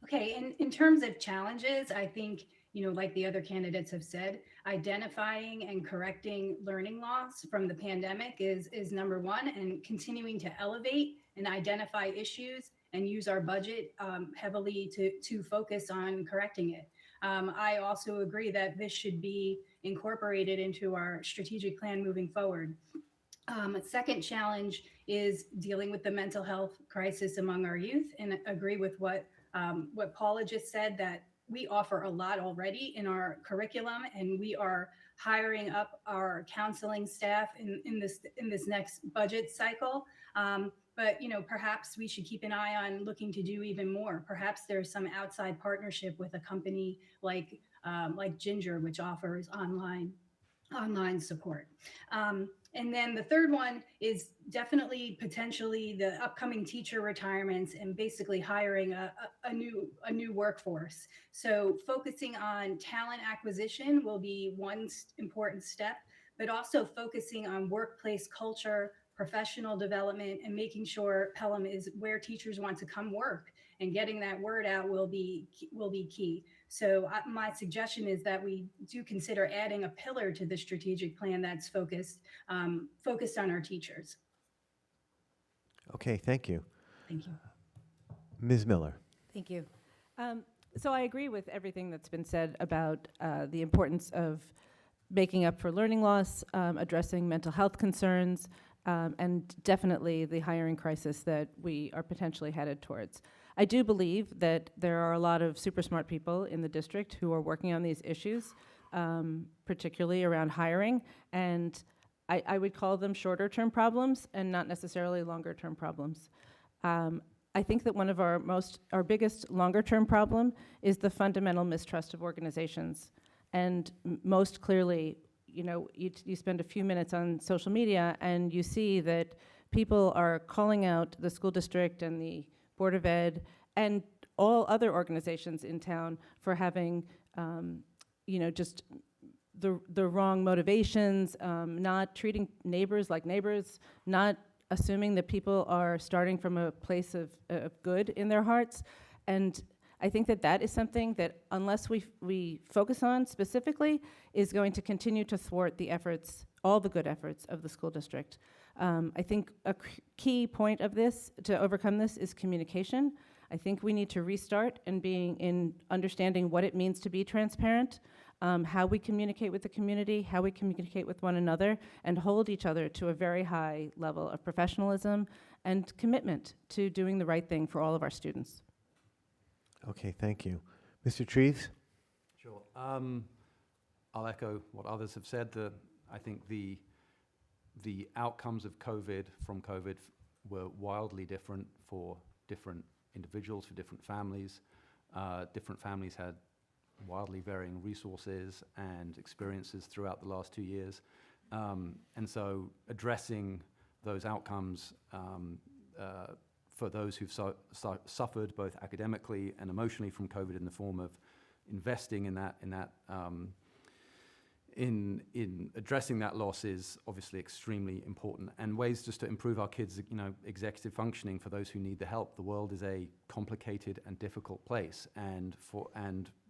Okay, in terms of challenges, I think, like the other candidates have said, identifying and correcting learning loss from the pandemic is number one, and continuing to elevate and identify issues and use our budget heavily to focus on correcting it. I also agree that this should be incorporated into our strategic plan moving forward. A second challenge is dealing with the mental health crisis among our youth, and agree with what Paula just said, that we offer a lot already in our curriculum, and we are hiring up our counseling staff in this next budget cycle. But perhaps we should keep an eye on looking to do even more. Perhaps there's some outside partnership with a company like Ginger, which offers online support. And then the third one is definitely potentially the upcoming teacher retirements and basically hiring a new workforce. So focusing on talent acquisition will be one important step, but also focusing on workplace culture, professional development, and making sure Pelham is where teachers want to come work. And getting that word out will be key. So my suggestion is that we do consider adding a pillar to the strategic plan that's focused on our teachers. Okay, thank you. Thank you. Ms. Miller. Thank you. So I agree with everything that's been said about the importance of making up for learning loss, addressing mental health concerns, and definitely the hiring crisis that we are potentially headed towards. I do believe that there are a lot of super smart people in the district who are working on these issues, particularly around hiring, and I would call them shorter term problems and not necessarily longer term problems. I think that one of our biggest longer term problem is the fundamental mistrust of organizations. And most clearly, you know, you spend a few minutes on social media and you see that people are calling out the school district and the Board of Ed and all other organizations in town for having, you know, just the wrong motivations, not treating neighbors like neighbors, not assuming that people are starting from a place of good in their hearts. And I think that that is something that, unless we focus on specifically, is going to continue to thwart the efforts, all the good efforts of the school district. I think a key point of this, to overcome this, is communication. I think we need to restart in understanding what it means to be transparent, how we communicate with the community, how we communicate with one another, and hold each other to a very high level of professionalism and commitment to doing the right thing for all of our students. Okay, thank you. Mr. Treves? Sure. I'll echo what others have said. I think the outcomes of COVID were wildly different for different individuals, for different families. Different families had wildly varying resources and experiences throughout the last 2 years. And so addressing those outcomes for those who've suffered both academically and emotionally from COVID, in the form of investing in addressing that loss, is obviously extremely important. And ways just to improve our kids' executive functioning for those who need the help. The world is a complicated and difficult place, and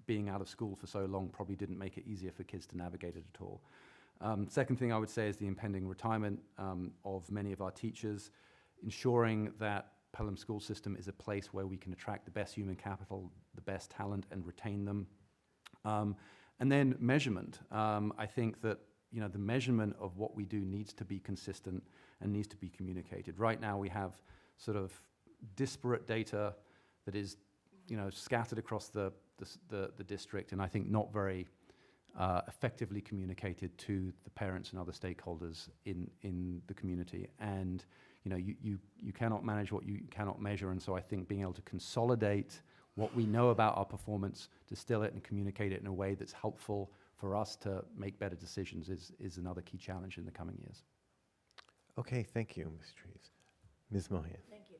being out of school for so long probably didn't make it easier for kids to navigate it at all. Second thing I would say is the impending retirement of many of our teachers, ensuring that Pelham school system is a place where we can attract the best human capital, the best talent, and retain them. And then measurement. I think that the measurement of what we do needs to be consistent and needs to be communicated. Right now we have sort of disparate data that is scattered across the district, and I think not very effectively communicated to the parents and other stakeholders in the community. And you cannot manage what you cannot measure, and so I think being able to consolidate what we know about our performance, distill it and communicate it in a way that's helpful for us to make better decisions is another key challenge in the coming years. Okay, thank you, Ms. Treves. Ms. Mohan. Thank you.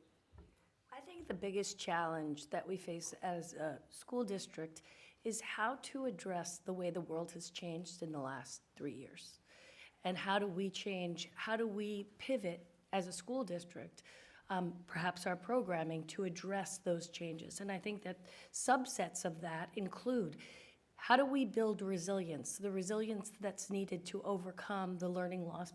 I think the biggest challenge that we face as a school district is how to address the way the world has changed in the last 3 years. And how do we pivot as a school district, perhaps our programming, to address those changes. And I think that subsets of that include, how do we build resilience, the resilience that's needed to overcome the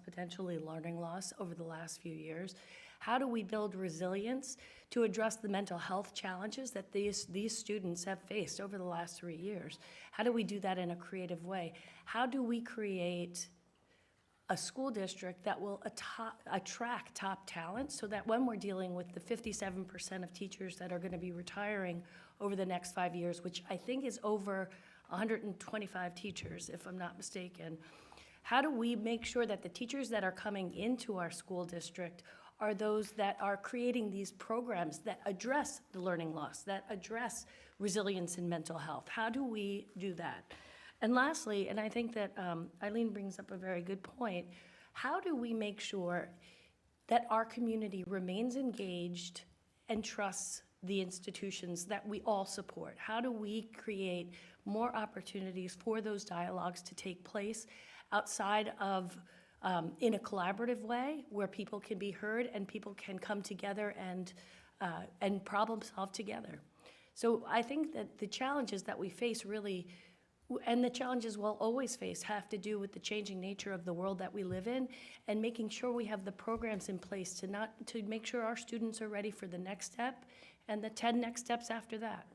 potentially learning loss over the last few years? How do we build resilience to address the mental health challenges that these students have faced over the last 3 years? How do we do that in a creative way? How do we create a school district that will attract top talent, so that when we're dealing with the 57% of teachers that are going to be retiring over the next 5 years, which I think is over 125 teachers, if I'm not mistaken, how do we make sure that the teachers that are coming into our school district are those that are creating these programs that address the learning loss, that address resilience in mental health? How do we do that? And lastly, and I think that Eileen brings up a very good point, How do we make sure that our community remains engaged and trusts the institutions that we all support? How do we create more opportunities for those dialogues to take place outside of, in a collaborative way, where people can be heard and people can come together and problem solve together? So I think that the challenges that we face really, and the challenges we'll always face, have to do with the changing nature of the world that we live in, and making sure we have the programs in place to make sure our students are ready for the next step and the 10 next steps after that.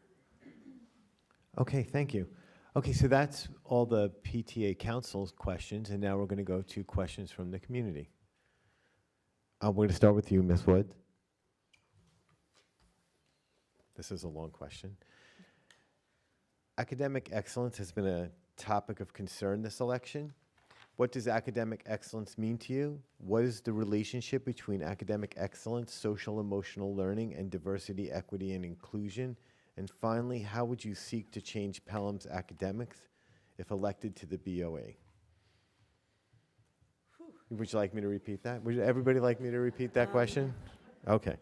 Okay, thank you. Okay, so that's all the PTA Council's questions, and now we're going to go to questions from the community. We're going to start with you, Ms. Wood. This is a long question. Academic excellence has been a topic of concern this election. What does academic excellence mean to you? What is the relationship between academic excellence, social emotional learning, and diversity, equity, and inclusion? And finally, how would you seek to change Pelham's academics if elected to the BOA? Would you like me to repeat that? Would everybody like me to repeat that question? Okay.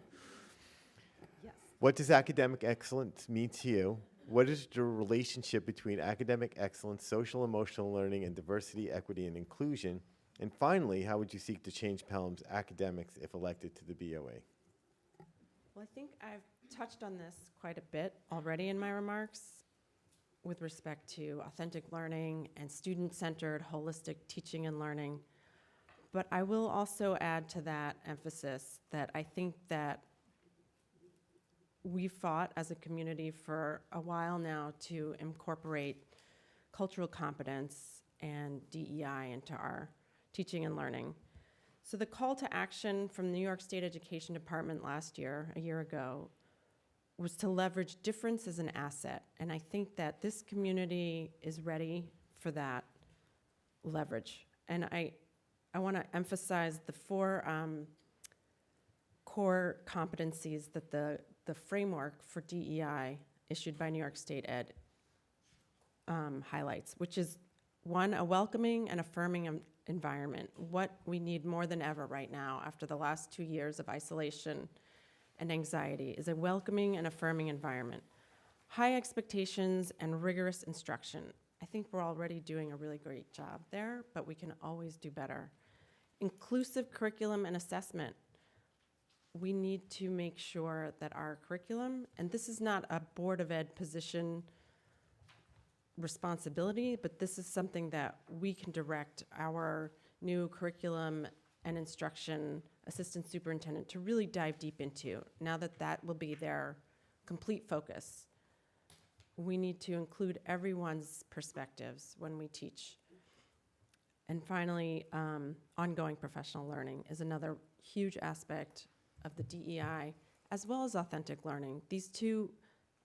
Yes. What does academic excellence mean to you? What is the relationship between academic excellence, social emotional learning, and diversity, equity, and inclusion? And finally, how would you seek to change Pelham's academics if elected to the BOA? Well, I think I've touched on this quite a bit already in my remarks with respect to authentic learning and student-centered holistic teaching and learning. But I will also add to that emphasis that I think that we've fought as a community for a while now to incorporate cultural competence and DEI into our teaching and learning. So the call to action from the New York State Education Department last year, a year ago, was to leverage difference as an asset. And I think that this community is ready for that leverage. And I want to emphasize the four core competencies that the framework for DEI issued by New York State Ed highlights, which is, one, a welcoming and affirming environment. What we need more than ever right now after the last 2 years of isolation and anxiety is a welcoming and affirming environment. High expectations and rigorous instruction. I think we're already doing a really great job there, but we can always do better. Inclusive curriculum and assessment. We need to make sure that our curriculum, and this is not a Board of Ed position responsibility, but this is something that we can direct our new curriculum and instruction assistant superintendent to really dive deep into. Now that that will be their complete focus, we need to include everyone's perspectives when we teach. And finally, ongoing professional learning is another huge aspect of the DEI, as well as authentic learning. These two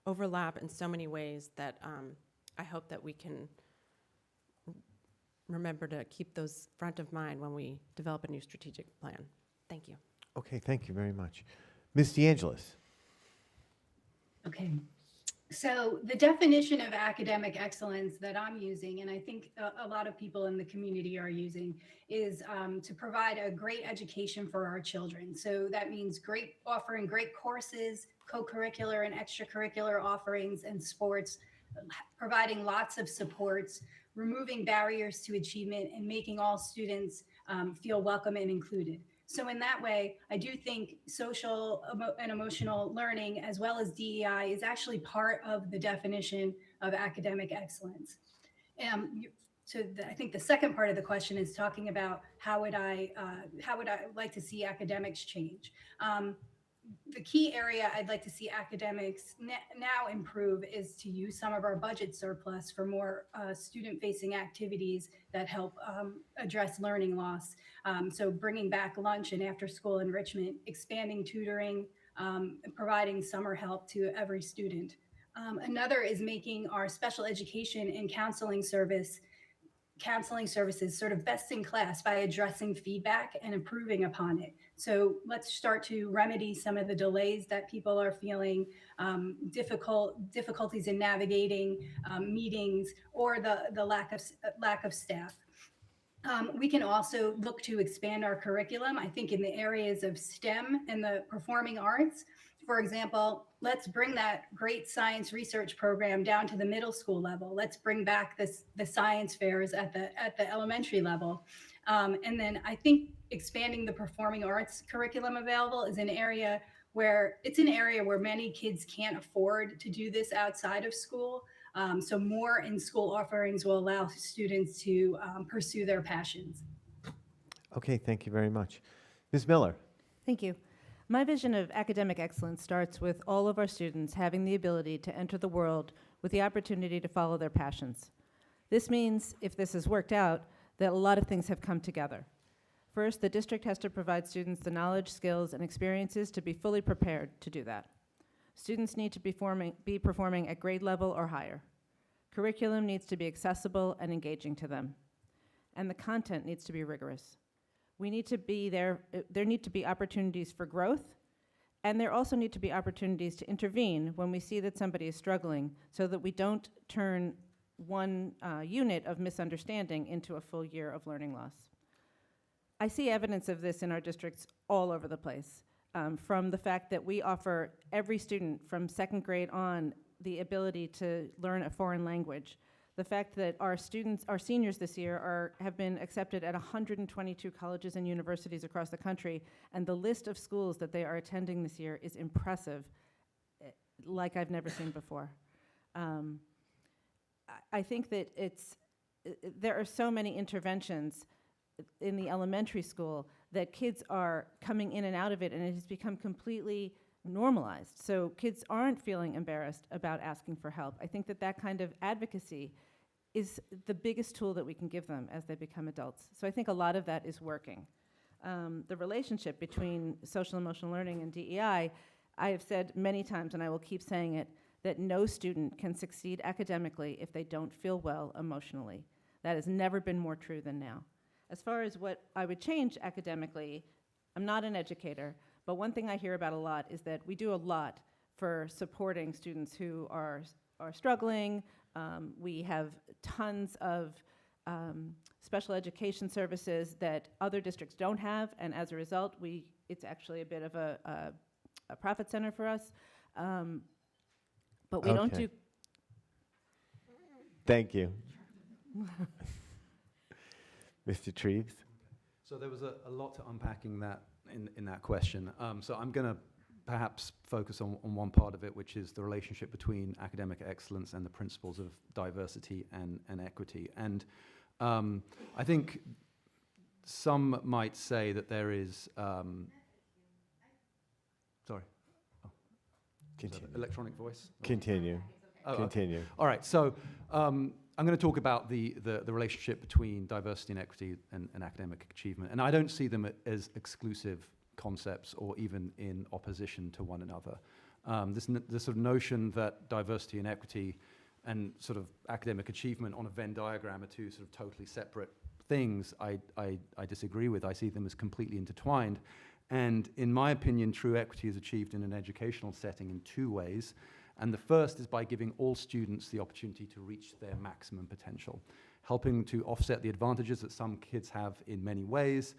overlap in so many ways that I hope that we can remember to keep those front of mind when we develop a new strategic plan. Thank you. Okay, thank you very much. Ms. DeAngelis. Okay. So the definition of academic excellence that I'm using, and I think a lot of people in the community are using, is to provide a great education for our children. So that means offering great courses, co-curricular and extracurricular offerings, and sports, providing lots of supports, removing barriers to achievement, and making all students feel welcome and included. So in that way, I do think social and emotional learning, as well as DEI, is actually part of the definition of academic excellence. I think the second part of the question is talking about how would I like to see academics change. The key area I'd like to see academics now improve is to use some of our budget surplus for more student-facing activities that help address learning loss. So bringing back lunch and after-school enrichment, expanding tutoring, providing summer help to every student. Another is making our special education and counseling services sort of best in class by addressing feedback and improving upon it. So let's start to remedy some of the delays that people are feeling, difficulties in navigating meetings, or the lack of staff. We can also look to expand our curriculum, I think, in the areas of STEM and the performing arts. For example, let's bring that great science research program down to the middle school level. Let's bring back the science fairs at the elementary level. And then I think expanding the performing arts curriculum available is an area where many kids can't afford to do this outside of school. So more in-school offerings will allow students to pursue their passions. Okay, thank you very much. Ms. Miller? Thank you. My vision of academic excellence starts with all of our students having the ability to enter the world with the opportunity to follow their passions. This means, if this has worked out, that a lot of things have come together. First, the district has to provide students the knowledge, skills, and experiences to be fully prepared to do that. Students need to be performing at grade level or higher. Curriculum needs to be accessible and engaging to them. And the content needs to be rigorous. We need to be there need to be opportunities for growth, and there also need to be opportunities to intervene when we see that somebody is struggling so that we don't turn one unit of misunderstanding into a full year of learning loss. I see evidence of this in our districts all over the place, from the fact that we offer every student from second grade on the ability to learn a foreign language. The fact that our seniors this year have been accepted at 122 colleges and universities across the country, and the list of schools that they are attending this year is impressive, like I've never seen before. I think that there are so many interventions in the elementary school that kids are coming in and out of it, and it has become completely normalized. So kids aren't feeling embarrassed about asking for help. I think that kind of advocacy is the biggest tool that we can give them as they become adults. So I think a lot of that is working. The relationship between social emotional learning and DEI, I have said many times, and I will keep saying it, that no student can succeed academically if they don't feel well emotionally. That has never been more true than now. As far as what I would change academically, I'm not an educator, but one thing I hear about a lot is that we do a lot for supporting students who are struggling. We have tons of special education services that other districts don't have, and as a result, it's actually a bit of a profit center for us. But we don't do... Thank you. Mr. Treves? So there was a lot to unpacking that in that question. So I'm going to perhaps focus on one part of it, which is the relationship between academic excellence and the principles of diversity and equity. And I think some might say that there is... sorry. Oh. Continue. Electronic voice? Continue. Oh, Continue. okay. All right. So I'm going to talk about the relationship between diversity and equity and academic achievement. And I don't see them as exclusive concepts or even in opposition to one another. This sort of notion that diversity and equity and sort of academic achievement on a Venn diagram are two sort of totally separate things, I disagree with. I see them as completely intertwined. And in my opinion, true equity is achieved in an educational setting in two ways. And the first is by giving all students the opportunity to reach their maximum potential, helping to offset the advantages that some kids have in many ways,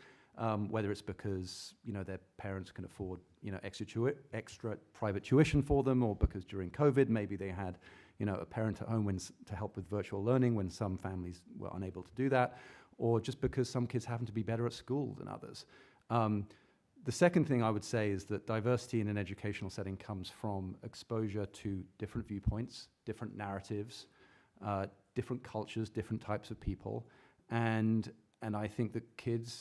whether it's because their parents can afford extra private tuition for them, or because during COVID maybe they had a parent at home to help with virtual learning when some families were unable to do that, or just because some kids happen to be better at school than others. The second thing I would say is that diversity in an educational setting comes from exposure to different viewpoints, different narratives, different cultures, different types of people, and I think that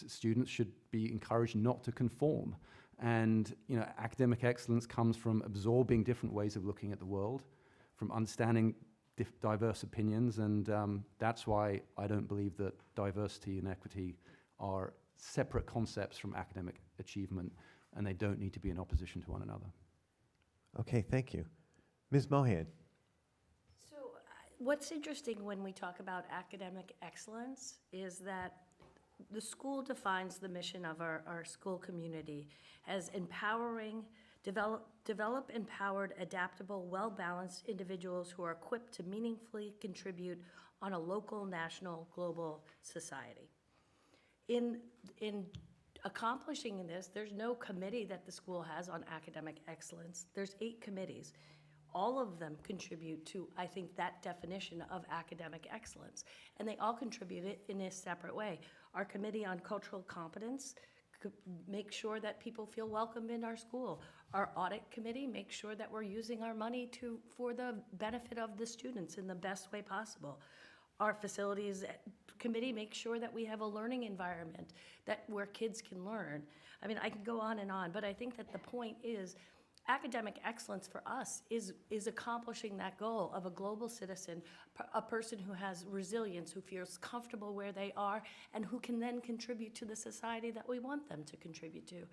students should be encouraged not to conform. And academic excellence comes from absorbing different ways of looking at the world, from understanding diverse opinions, and that's why I don't believe that diversity and equity are separate concepts from academic achievement, and they don't need to be in opposition to one another. Okay, thank you. Ms. Mohan? So what's interesting when we talk about academic excellence is that the school defines the mission of our school community as empowering, develop empowered, adaptable, well-balanced individuals who are equipped to meaningfully contribute on a local, national, global society. In accomplishing this, there's no committee that the school has on academic excellence. There's 8 committees. All of them contribute to, I think, that definition of academic excellence. And they all contribute it in a separate way. Our committee on cultural competence make sure that people feel welcome in our school. Our audit committee makes sure that we're using our money for the benefit of the students in the best way possible. Our facilities committee makes sure that we have a learning environment where kids can learn. I mean, I can go on, but I think that the point is academic excellence for us is accomplishing that goal of a global citizen, a person who has resilience, who feels comfortable where they are, and who can then contribute to the society that we want them to contribute to.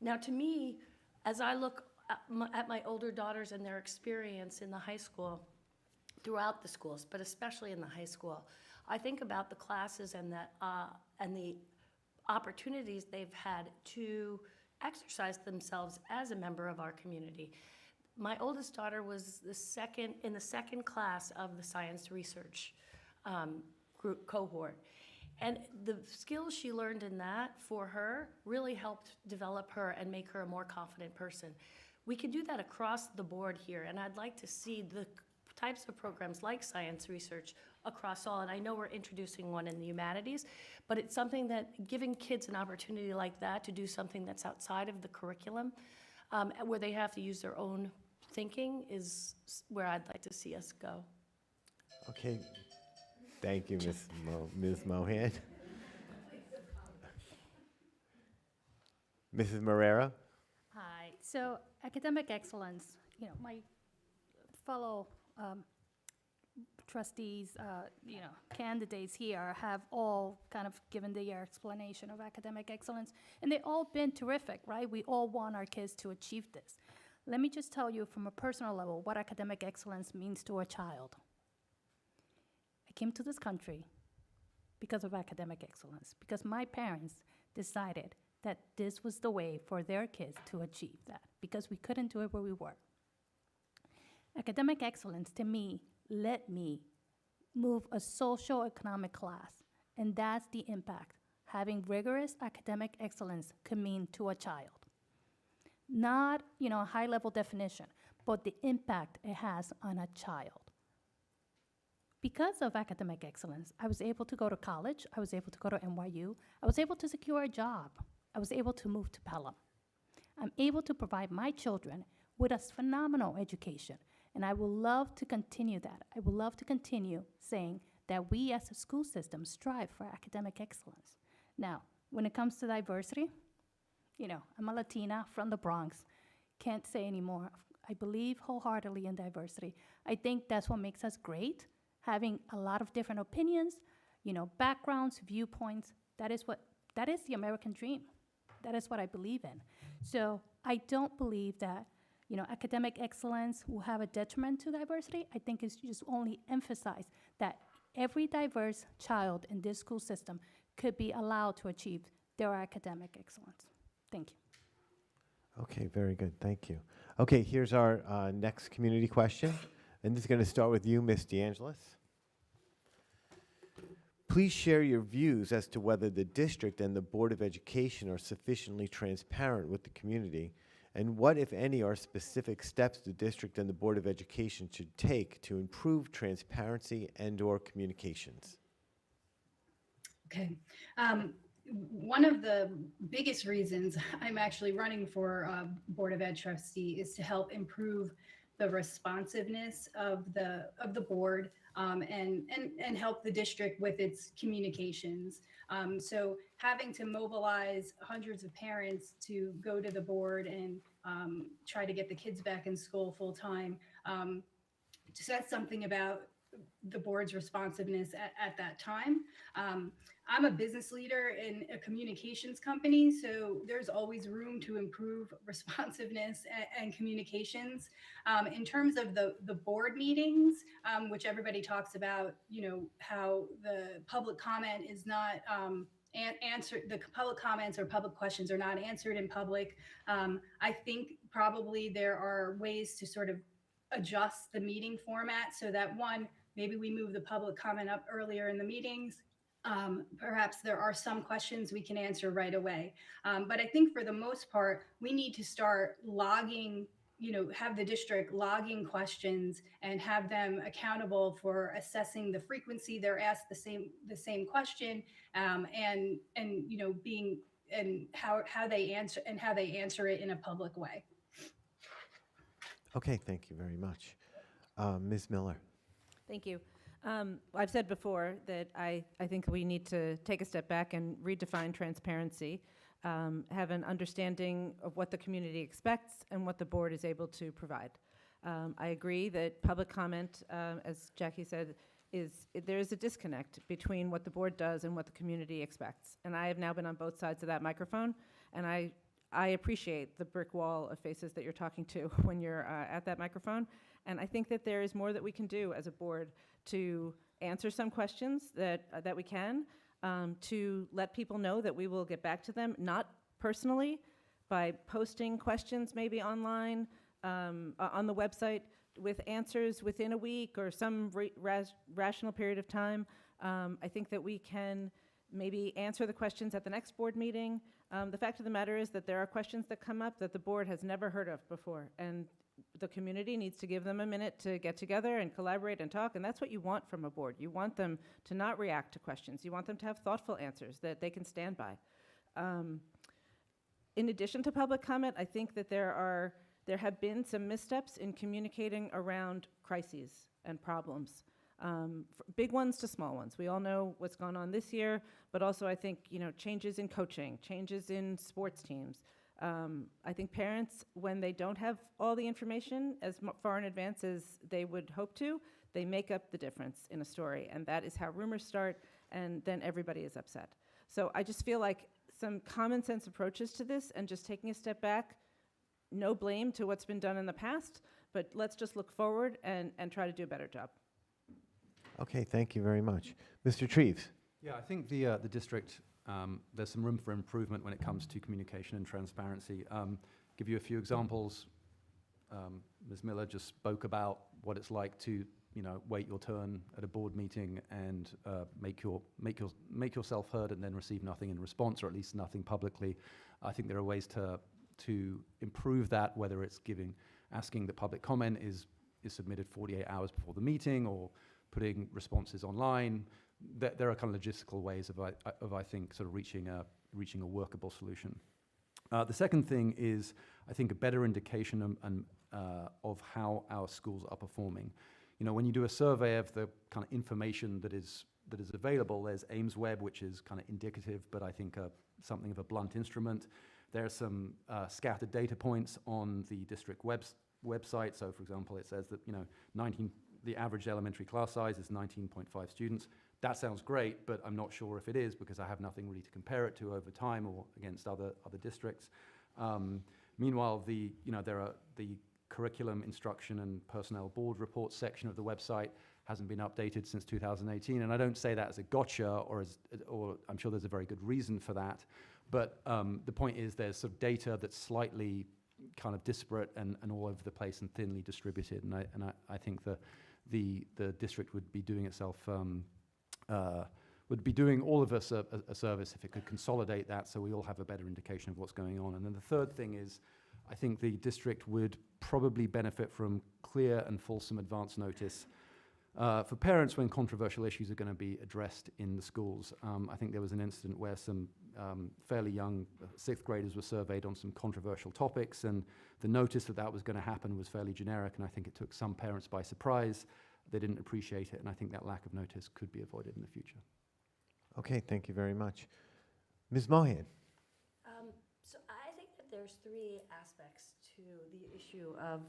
Now, to me, as I look at my older daughters and their experience in the high school, throughout the schools, but especially in the high school, I think about the classes and the opportunities they've had to exercise themselves as a member of our community. My oldest daughter was in the second class of the science research group cohort. And the skills she learned in that for her really helped develop her and make her a more confident person. We can do that across the board here, and I'd like to see the types of programs like science research across all, and I know we're introducing one in the humanities, but it's something that giving kids an opportunity like that to do something that's outside of the curriculum, where they have to use their own thinking, is where I'd like to see us go. Okay, thank you, Ms. Mohan. Mrs. Marrero? Hi. So academic excellence, my fellow trustees, candidates here have all kind of given their explanation of academic excellence, and they've all been terrific, right? We all want our kids to achieve this. Let me just tell you from a personal level what academic excellence means to a child. I came to this country because of academic excellence, because my parents decided that this was the way for their kids to achieve that, because we couldn't do it where we were. Academic excellence, to me, let me move a socio-economic class, and that's the impact having rigorous academic excellence could mean to a child. Not, a high-level definition, but the impact it has on a child. Because of academic excellence, I was able to go to college, I was able to go to NYU, I was able to secure a job, I was able to move to Pelham. I'm able to provide my children with a phenomenal education, and I would love to continue that. I would love to continue saying that we as a school system strive for academic excellence. Now, when it comes to diversity, I'm a Latina from the Bronx. Can't say anymore. I believe wholeheartedly in diversity. I think that's what makes us great, having a lot of different opinions, backgrounds, viewpoints. That is the American dream. That is what I believe in. So I don't believe that academic excellence will have a detriment to diversity. I think it's just only emphasize that every diverse child in this school system could be allowed to achieve their academic excellence. Thank you. Okay, very good, thank you. Okay, here's our next community question, and this is going to start with you, Ms. DeAngelis. Please share your views as to whether the district and the Board of Education are sufficiently transparent with the community, and what, if any, are specific steps the district and the Board of Education should take to improve transparency and/or communications? Okay. One of the biggest reasons I'm actually running for Board of Ed trustee is to help improve the responsiveness of the board and help the district with its communications. So having to mobilize hundreds of parents to go to the board and try to get the kids back in school full time says something about the board's responsiveness at that time. I'm a business leader in a communications company, so there's always room to improve responsiveness and communications. In terms of the board meetings, which everybody talks about, how the public comment is not the public comments or public questions are not answered in public. I think probably there are ways to sort of adjust the meeting format so that, one, maybe we move the public comment up earlier in the meetings. Perhaps there are some questions we can answer right away. But I think for the most part, we need to start logging, have the district logging questions and have them accountable for assessing the frequency they're asked the same question, and being and how they answer it in a public way. Okay, thank you very much. Ms. Miller. Thank you. I've said before that I think we need to take a step back and redefine transparency, have an understanding of what the community expects and what the board is able to provide. I agree that public comment, as Jackie said, there is a disconnect between what the board does and what the community expects. And I have now been on both sides of that microphone, and I appreciate the brick wall of faces that you're talking to when you're at that microphone. And I think that there is more that we can do as a board to answer some questions that we can, to let people know that we will get back to them, not personally, by posting questions maybe online, on the website with answers within a week or some rational period of time. I think that we can maybe answer the questions at the next board meeting. The fact of the matter is that there are questions that come up that the board has never heard of before, and the community needs to give them a minute to get together and collaborate and talk, and that's what you want from a board. You want them to not react to questions. You want them to have thoughtful answers that they can stand by. In addition to public comment, I think that there have been some missteps in communicating around crises and problems. Big ones to small ones. We all know what's gone on this year, but also I think, changes in coaching, changes in sports teams. I think parents, when they don't have all the information as far in advance as they would hope to, they make up the difference in a story, and that is how rumors start, and then everybody is upset. So I just feel like some common sense approaches to this and just taking a step back, no blame to what's been done in the past, but let's just look forward and try to do a better job. Okay, thank you very much. Mr. Treves. Yeah, I think the district, there's some room for improvement when it comes to communication and transparency. Give you a few examples. Ms. Miller just spoke about what it's like to, wait your turn at a board meeting and make yourself heard and then receive nothing in response, or at least nothing publicly. I think there are ways to improve that, whether it's asking the public comment is submitted 48 hours before the meeting, or putting responses online. There are kind of logistical ways of I think, sort of reaching a workable solution. The second thing is, I think, a better indication of how our schools are performing. When you do a survey of the kind of information that is available, there's Ames Web, which is kind of indicative, but I think something of a blunt instrument. There are some scattered data points on the district website. So, for example, it says that the average elementary class size is 19.5 students. That sounds great, but I'm not sure if it is, because I have nothing really to compare it to over time or against other districts. Meanwhile, there are the curriculum, instruction, and personnel board reports section of the website hasn't been updated since 2018, and I don't say that as a gotcha, or I'm sure there's a very good reason for that. But the point is, there's sort of data that's slightly kind of disparate and all over the place and thinly distributed, and I think the district would be doing itself, would be doing all of us a service if it could consolidate that, so we all have a better indication of what's going on. And then the third thing is, I think the district would probably benefit from clear and fulsome advance notice for parents when controversial issues are going to be addressed in the schools. I think there was an incident where some fairly young sixth graders were surveyed on some controversial topics, and the notice that was going to happen was fairly generic, and I think it took some parents by surprise. They didn't appreciate it, and I think that lack of notice could be avoided in the future. Okay, thank you very much. Ms. Mohan. So I think that there's three aspects to the issue of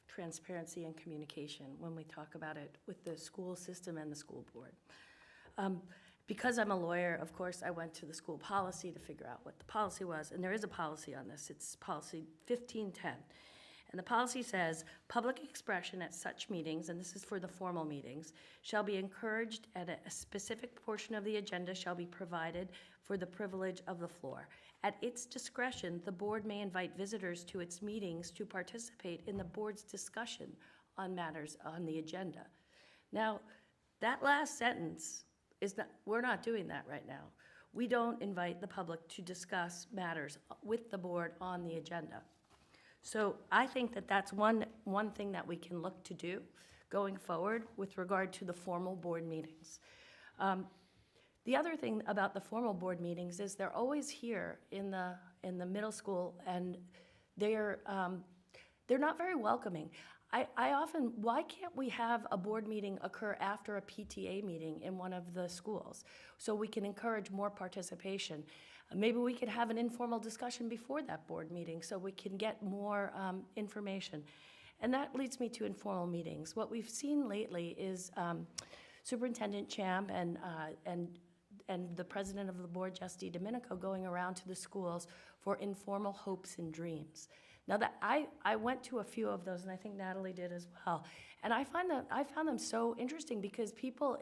transparency and communication when we talk about it with the school system and the school board. Because I'm a lawyer, of course, I went to the school policy to figure out what the policy was, and there is a policy on this. It's policy 1510. And the policy says, public expression at such meetings, and this is for the formal meetings, shall be encouraged, and a specific portion of the agenda shall be provided for the privilege of the floor. At its discretion, the board may invite visitors to its meetings to participate in the board's discussion on matters on the agenda. Now, that last sentence we're not doing that right now. We don't invite the public to discuss matters with the board on the agenda. So I think that that's one thing that we can look to do going forward with regard to the formal board meetings. The other thing about the formal board meetings is they're always here in the middle school, and they're not very welcoming. Why can't we have a board meeting occur after a PTA meeting in one of the schools so we can encourage more participation? Maybe we could have an informal discussion before that board meeting so we can get more information. And that leads me to informal meetings. What we've seen lately is Superintendent Champ and the president of the board, Justy Domenico, going around to the schools for informal hopes and dreams. Now that I went to a few of those, and I think Natalie did as well, and I found them so interesting because people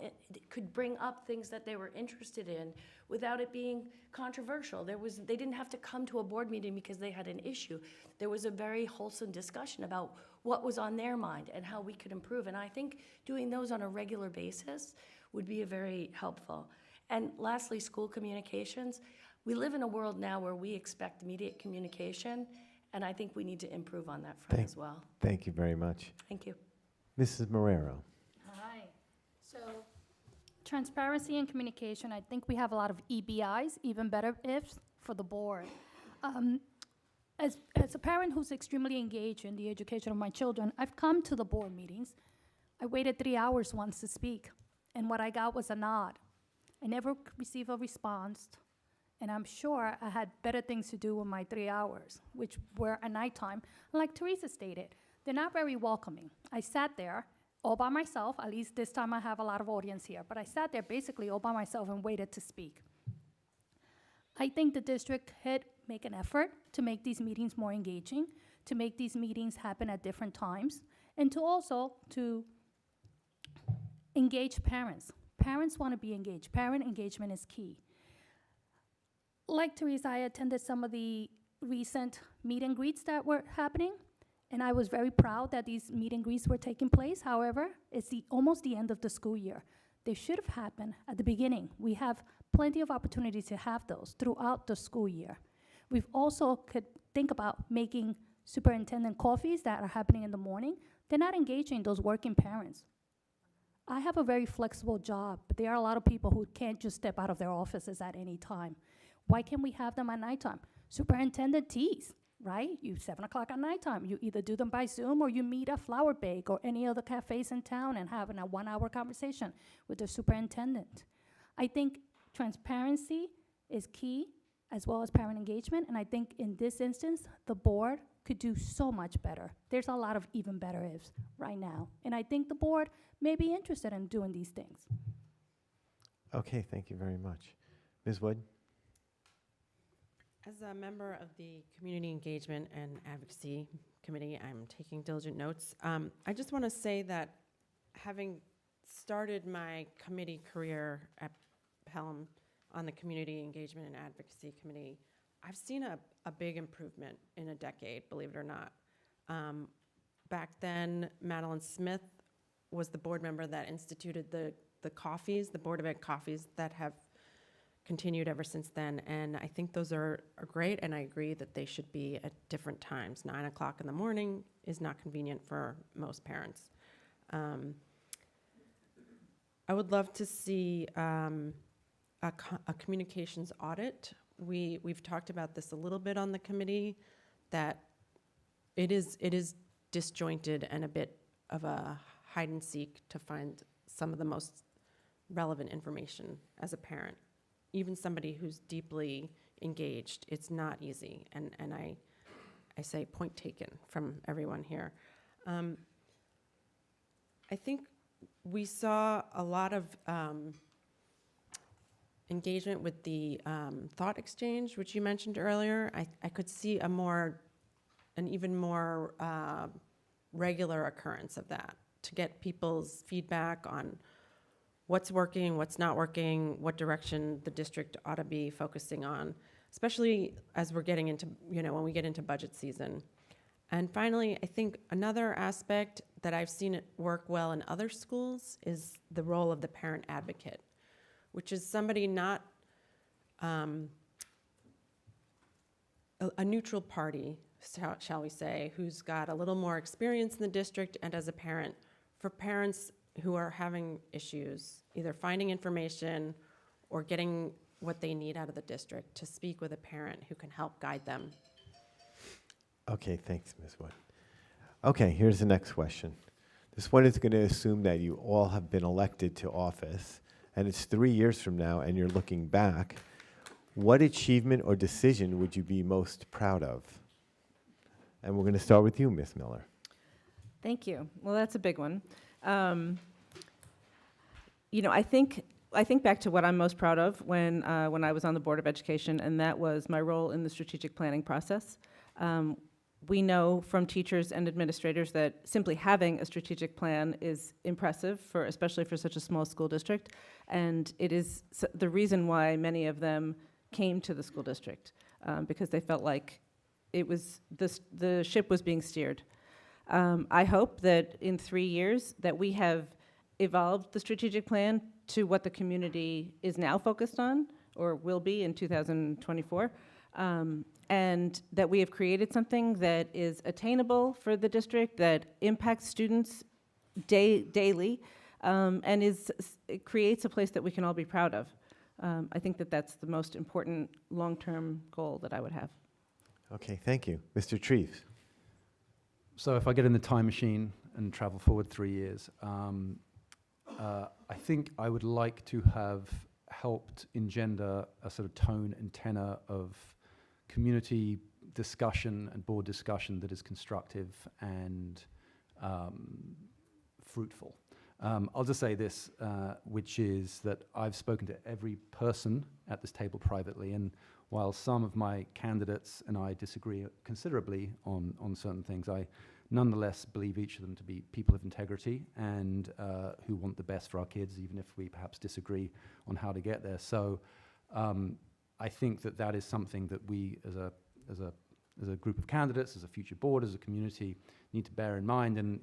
could bring up things that they were interested in without it being controversial. They didn't have to come to a board meeting because they had an issue. There was a very wholesome discussion about what was on their mind and how we could improve. And I think doing those on a regular basis would be very helpful. And lastly, school communications. We live in a world now where we expect immediate communication, and I think we need to improve on that front as well. Thank you very much. Thank you. Mrs. Marrero. Hi. So, transparency and communication, I think we have a lot of EBIs, even better ifs, for the board. As a parent who's extremely engaged in the education of my children, I've come to the board meetings. I waited 3 hours once to speak, and what I got was a nod. I never received a response, and I'm sure I had better things to do with my 3 hours, which were at nighttime. Like Theresa stated, they're not very welcoming. I sat there all by myself. At least this time I have a lot of audience here, but I sat there basically all by myself and waited to speak. I think the district could make an effort to make these meetings more engaging, to make these meetings happen at different times, and to also to engage parents. Parents want to be engaged. Parent engagement is key. Like Theresa, I attended some of the recent meet and greets that were happening, and I was very proud that these meet and greets were taking place. However, it's almost the end of the school year. They should have happened at the beginning. We have plenty of opportunities to have those throughout the school year. We've also could think about making superintendent coffees that are happening in the morning. They're not engaging those working parents. I have a very flexible job, but there are a lot of people who can't just step out of their offices at any time. Why can't we have them at nighttime? Superintendent teas, right? 7 o'clock at nighttime. You either do them by Zoom or you meet at Flower Bake or any other cafes in town and have a 1-hour conversation with the superintendent. I think transparency is key, as well as parent engagement, and I think in this instance, the board could do so much better. There's a lot of even better ifs right now, and I think the board may be interested in doing these things. Okay, thank you very much. Ms. Wood? As a member of the Community Engagement and Advocacy Committee, I'm taking diligent notes. I just want to say that having started my committee career at Pelham on the Community Engagement and Advocacy Committee, I've seen a big improvement in a decade, believe it or not. Back then, Madeline Smith was the board member that instituted the coffees, the Board of Ed coffees that have continued ever since then. And I think those are great, and I agree that they should be at different times. 9 o'clock in the morning is not convenient for most parents. I would love to see a communications audit. We've talked about this a little bit on the committee, that it is disjointed and a bit of a hide and seek to find some of the most relevant information as a parent. Even somebody who's deeply engaged, it's not easy. And I say point taken from everyone here. I think we saw a lot of engagement with the thought exchange, which you mentioned earlier. I could see an even more regular occurrence of that, to get people's feedback on what's working, what's not working, what direction the district ought to be focusing on, especially as we're getting into, when we get into budget season. And finally, I think another aspect that I've seen it work well in other schools is the role of the parent advocate, which is somebody not a neutral party, shall we say, who's got a little more experience in the district and as a parent, for parents who are having issues, either finding information or getting what they need out of the district, to speak with a parent who can help guide them. Okay, thanks, Ms. Wood. Okay, here's the next question. This one is going to assume that you all have been elected to office, and it's 3 years from now, and you're looking back. What achievement or decision would you be most proud of? And we're going to start with you, Ms. Miller. Thank you. Well, that's a big one. I think back to what I'm most proud of when I was on the Board of Education, and that was my role in the strategic planning process. We know from teachers and administrators that simply having a strategic plan is impressive, especially for such a small school district, and it is the reason why many of them came to the school district, because they felt like the ship was being steered. I hope that in 3 years that we have evolved the strategic plan to what the community is now focused on, or will be in 2024, and that we have created something that is attainable for the district, that impacts students daily, and it creates a place that we can all be proud of. I think that that's the most important long-term goal that I would have. Okay, thank you. Mr. Treves. So if I get in the time machine and travel forward 3 years, I think I would like to have helped engender a sort of tone and tenor of community discussion and board discussion that is constructive and fruitful. I'll just say this, which is that I've spoken to every person at this table privately, and while some of my candidates and I disagree considerably on certain things, I nonetheless believe each of them to be people of integrity and who want the best for our kids, even if we perhaps disagree on how to get there. So I think that is something that we as a group of candidates, as a future board, as a community, need to bear in mind. And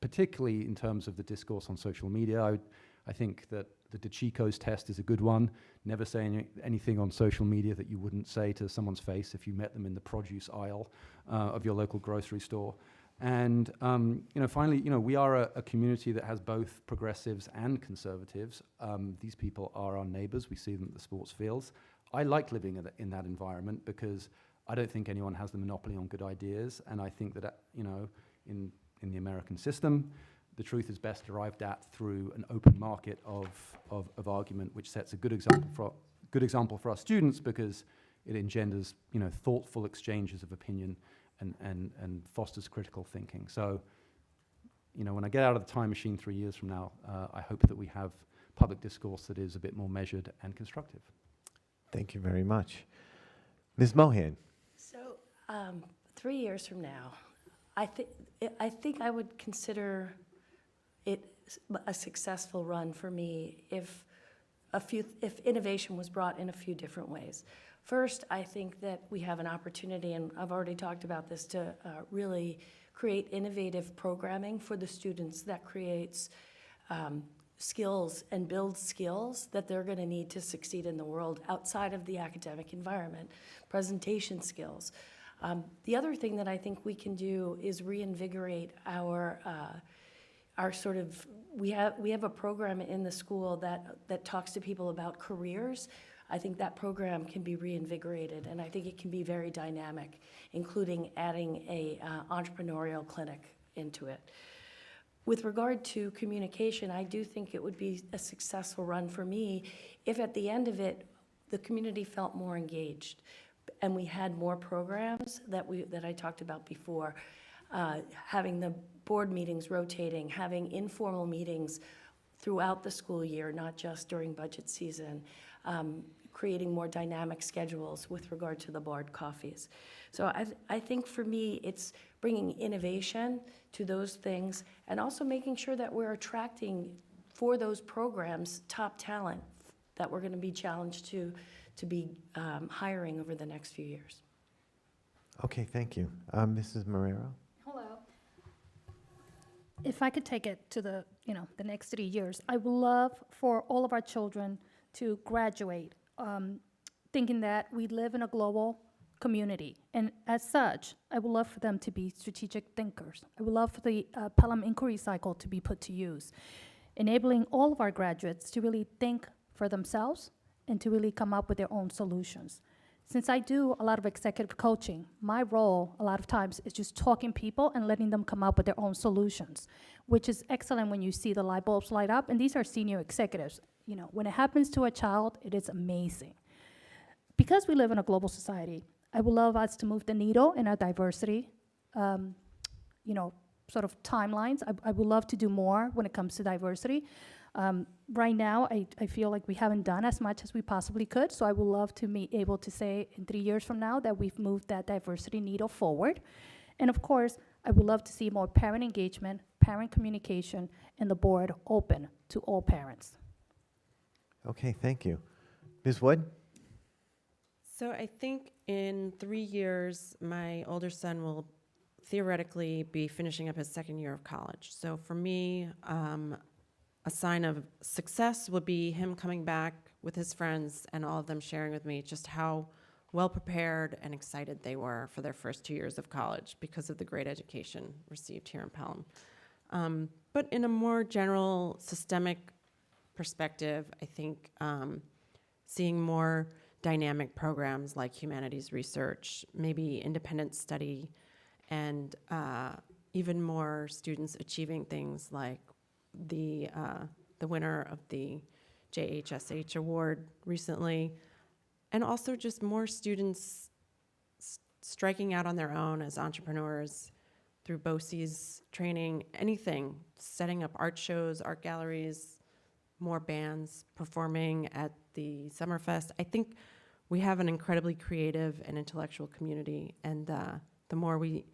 particularly in terms of the discourse on social media, I think that the DeChico's test is a good one. Never say anything on social media that you wouldn't say to someone's face if you met them in the produce aisle of your local grocery store. And finally, we are a community that has both progressives and conservatives. These people are our neighbors. We see them at the sports fields. I like living in that environment because I don't think anyone has the monopoly on good ideas. And I think that, in the American system, the truth is best arrived at through an open market of argument, which sets a good example for our students because it engenders thoughtful exchanges of opinion and fosters critical thinking. So when I get out of the time machine 3 years from now, I hope that we have public discourse that is a bit more measured and constructive. Thank you very much. Ms. Mohan. So 3 years from now, I think I would consider it a successful run for me if innovation was brought in a few different ways. First, I think that we have an opportunity, and I've already talked about this, to really create innovative programming for the students that creates skills and builds skills that they're going to need to succeed in the world outside of the academic environment, presentation skills. The other thing that I think we can do is reinvigorate our sort of, we have a program in the school that talks to people about careers. I think that program can be reinvigorated, and I think it can be very dynamic, including adding a entrepreneurial clinic into it. With regard to communication, I do think it would be a successful run for me if at the end of it, the community felt more engaged and we had more programs that I talked about before, having the board meetings rotating, having informal meetings throughout the school year, not just during budget season, creating more dynamic schedules with regard to the board coffees. So I think for me, it's bringing innovation to those things and also making sure that we're attracting for those programs top talent that we're going to be challenged to be hiring over the next few years. Okay, thank you. Mrs. Marrero? Hello. If I could take it to the next 3 years, I would love for all of our children to graduate, thinking that we live in a global community. And as such, I would love for them to be strategic thinkers. I would love for the Pelham inquiry cycle to be put to use, enabling all of our graduates to really think for themselves and to really come up with their own solutions. Since I do a lot of executive coaching, my role a lot of times is just talking people and letting them come up with their own solutions, which is excellent when you see the light bulbs light up. And these are senior executives. You know, when it happens to a child, it is amazing. Because we live in a global society, I would love us to move the needle in our diversity, sort of timelines. I would love to do more when it comes to diversity. Right now, I feel like we haven't done as much as we possibly could, so I would love to be able to say in 3 years from now that we've moved that diversity needle forward. And of course, I would love to see more parent engagement, parent communication, and the board open to all parents. Okay, thank you. Ms. Wood? So I think in 3 years, my older son will theoretically be finishing up his second year of college. So for me, a sign of success would be him coming back with his friends and all of them sharing with me just how well prepared and excited they were for their first 2 years of college because of the great education received here in Pelham. But in a more general systemic perspective, I think seeing more dynamic programs like humanities research, maybe independent study, and even more students achieving things like the winner of the JHSH award recently, and also just more students striking out on their own as entrepreneurs through BOCES training, anything, setting up art shows, art galleries, more bands performing at the Summerfest. I think we have an incredibly creative and intellectual community, and the more we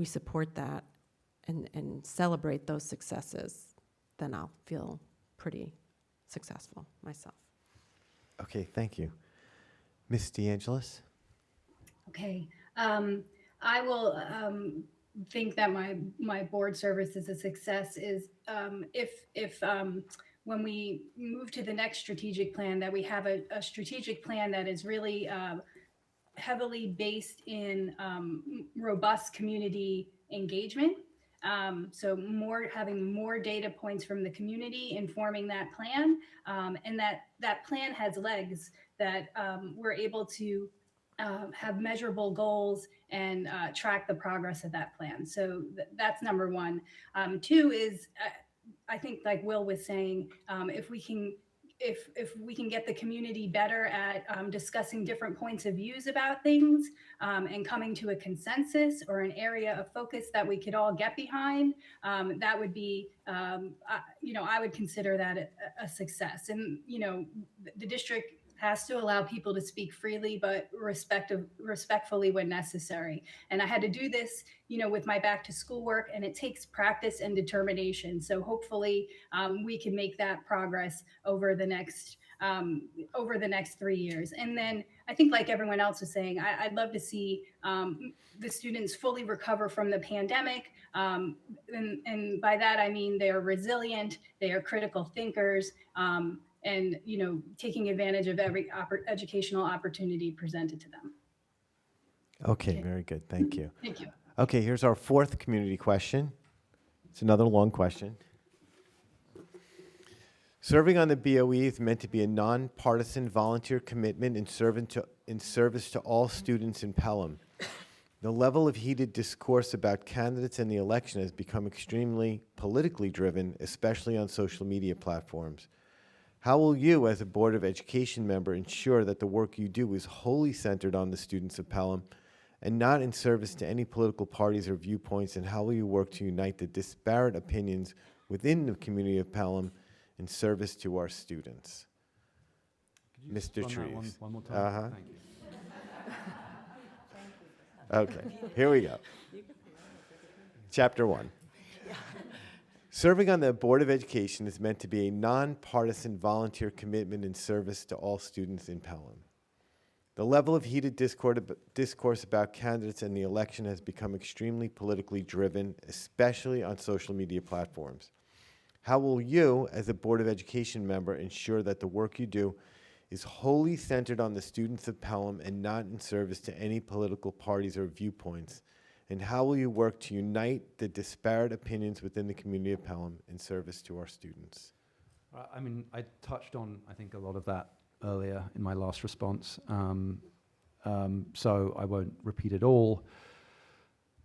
support that and celebrate those successes, then I'll feel pretty successful myself. Okay, thank you. Ms. DeAngelis? Okay. I will think that my board service is a success is if when we move to the next strategic plan, that we have a strategic plan that is really heavily based in robust community engagement. So having more data points from the community informing that plan, and that plan has legs that we're able to have measurable goals and track the progress of that plan. So that's number one. Two is, I think, like Will was saying, if we can get the community better at discussing different points of views about things and coming to a consensus or an area of focus that we could all get behind, that would be, I would consider that a success. And, the district has to allow people to speak freely, but respectfully when necessary. And I had to do this, with my back to school work, and it takes practice and determination. So hopefully we can make that progress over the next 3 years. And then I think, like everyone else was saying, I'd love to see the students fully recover from the pandemic. And by that, I mean they're resilient, they are critical thinkers, and taking advantage of every educational opportunity presented to them. Okay, very good. Thank you. Thank you. Okay, here's our fourth community question. It's another long question. Serving on the BOE is meant to be a nonpartisan volunteer commitment in service to all students in Pelham. The level of heated discourse about candidates and the election has become extremely politically driven, especially on social media platforms. How will you, as a Board of Education member, ensure that the work you do is wholly centered on the students of Pelham and not in service to any political parties or viewpoints? And how will you work to unite the disparate opinions within the community of Pelham in service to our students? Could you just Mr. run that Treves. one more time? Thank you. Okay, here we go. Chapter 1. Serving on the Board of Education is meant to be a nonpartisan volunteer commitment in service to all students in Pelham. The level of heated discourse about candidates and the election has become extremely politically driven, especially on social media platforms. How will you, as a Board of Education member, ensure that the work you do is wholly centered on the students of Pelham and not in service to any political parties or viewpoints? And how will you work to unite the disparate opinions within the community of Pelham in service to our students? I mean, I touched on, I think, a lot of that earlier in my last response, so I won't repeat it all.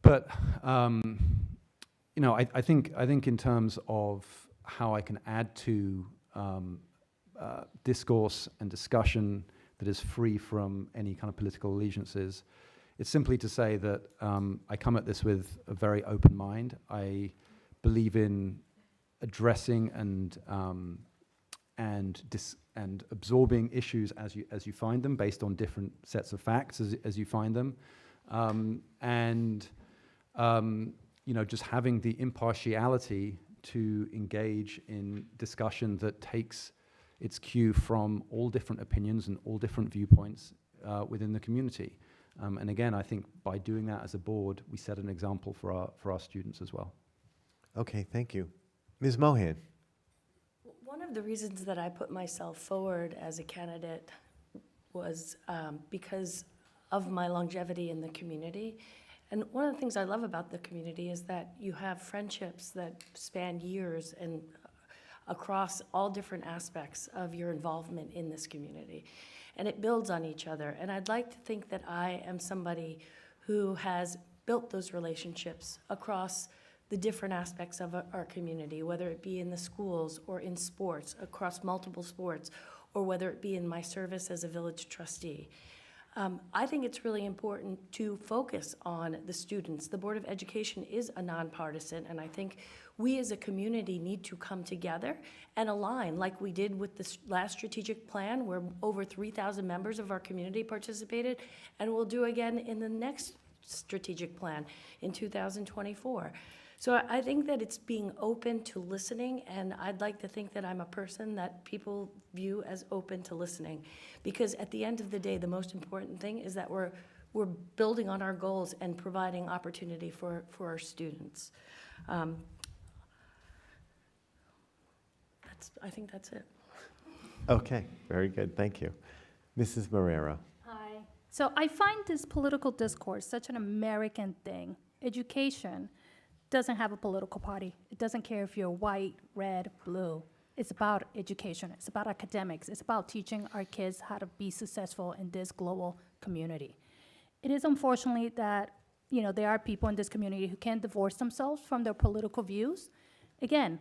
But you know, I think in terms of how I can add to discourse and discussion that is free from any kind of political allegiances, it's simply to say that I come at this with a very open mind. I believe in addressing and absorbing issues as you find them, based on different sets of facts as you find them, you know, just having the impartiality to engage in discussion that takes its cue from all different opinions and all different viewpoints within the community. And again, I think by doing that as a board, we set an example for our students as well. Okay, thank you. Ms. Mohan. One of the reasons that I put myself forward as a candidate was because of my longevity in the community. And one of the things I love about the community is that you have friendships that span years and across all different aspects of your involvement in this community. And it builds on each other. And I'd like to think that I am somebody who has built those relationships across the different aspects of our community, whether it be in the schools or in sports, across multiple sports, or whether it be in my service as a village trustee. I think it's really important to focus on the students. The Board of Education is a nonpartisan, and I think we as a community need to come together and align like we did with the last strategic plan, where over 3,000 members of our community participated, and we'll do again in the next strategic plan in 2024. So I think that it's being open to listening, and I'd like to think that I'm a person that people view as open to listening. Because at the end of the day, the most important thing is that we're building on our goals and providing opportunity for our students. I think that's it. Okay, very good, thank you. Mrs. Marrero. Hi. So I find this political discourse such an American thing. Education doesn't have a political party. It doesn't care if you're white, red, blue. It's about education. It's about academics. It's about teaching our kids how to be successful in this global community. It is unfortunately that, you know, there are people in this community who can't divorce themselves from their political views. Again,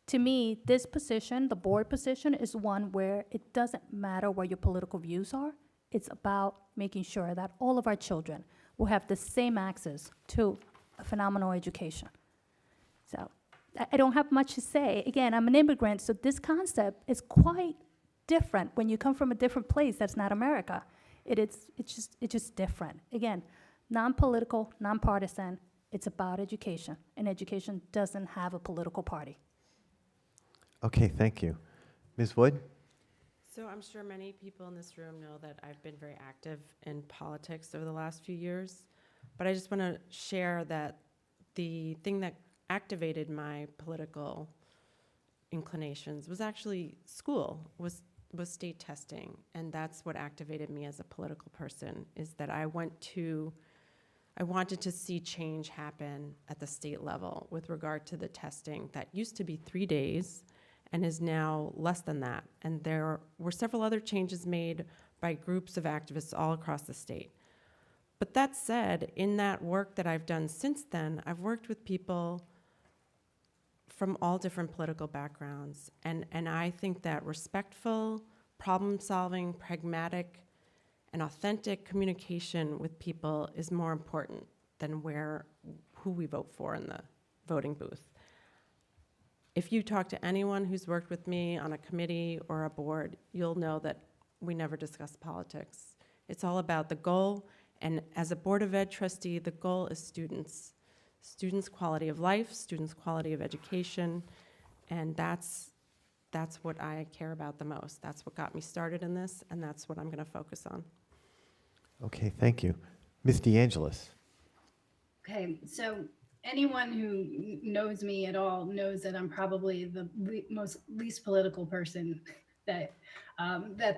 to me, this position, the board position, is one where it doesn't matter what your political views are. It's about making sure that all of our children will have the same access to a phenomenal education. So I don't have much to say. Again, I'm an immigrant, so this concept is quite different when you come from a different place that's not America. It's just different. Again, non-political, non-partisan, it's about education, and education doesn't have a political party. Okay, thank you. Ms. Wood? So I'm sure many people in this room know that I've been very active in politics over the last few years, but I just want to share that the thing that activated my political inclinations was actually school, was state testing, and that's what activated me as a political person, is that I wanted to see change happen at the state level with regard to the testing that used to be 3 days and is now less than that. And there were several other changes made by groups of activists all across the state. But that said, in that work that I've done since then, I've worked with people from all different political backgrounds. And I think that respectful, problem-solving, pragmatic, and authentic communication with people is more important than who we vote for in the voting booth. If you talk to anyone who's worked with me on a committee or a board, you'll know that we never discuss politics. It's all about the goal, and as a Board of Ed trustee, the goal is students. Students' quality of life, students' quality of education, and that's what I care about the most. That's what got me started in this, and that's what I'm going to focus on. Okay, thank you. Ms. DeAngelis. Okay, so anyone who knows me at all knows that I'm probably the most least political person that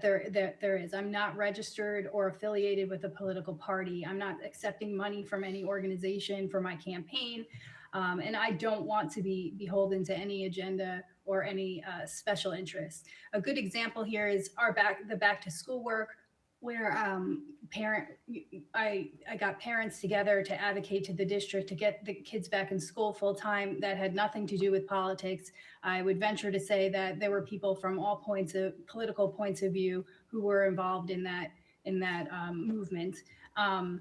there is. I'm not registered or affiliated with a political party. I'm not accepting money from any organization for my campaign, and I don't want to be beholden to any agenda or any special interest. A good example here is the back to school work, where I got parents together to advocate to the district to get the kids back in school full time. That had nothing to do with politics. I would venture to say that there were people from all political points of view who were involved in that movement. I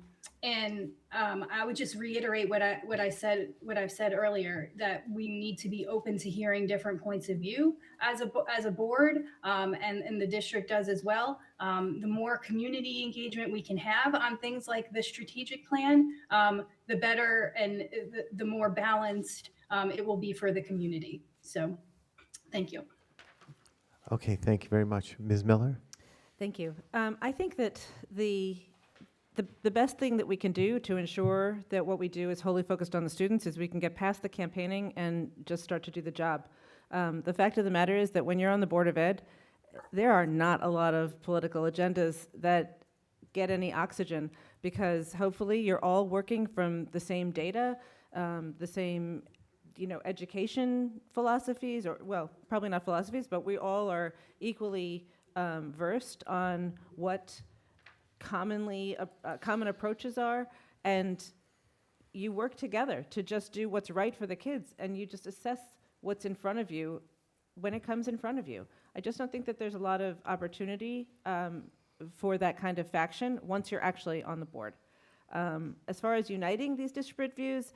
would just reiterate what I've said earlier, that we need to be open to hearing different points of view as a board, and the district does as well. The more community engagement we can have on things like the strategic plan, the better and the more balanced it will be for the community. So, thank you. Okay, thank you very much. Ms. Miller? Thank you. I think that the best thing that we can do to ensure that what we do is wholly focused on the students is we can get past the campaigning and just start to do the job. The fact of the matter is that when you're on the Board of Ed, there are not a lot of political agendas that get any oxygen, because hopefully you're all working from the same data, the same education philosophies, or, well, probably not philosophies, but we all are equally versed on what common approaches are, and you work together to just do what's right for the kids, and you just assess what's in front of you when it comes in front of you. I just don't think that there's a lot of opportunity for that kind of faction once you're actually on the board. As far as uniting these disparate views,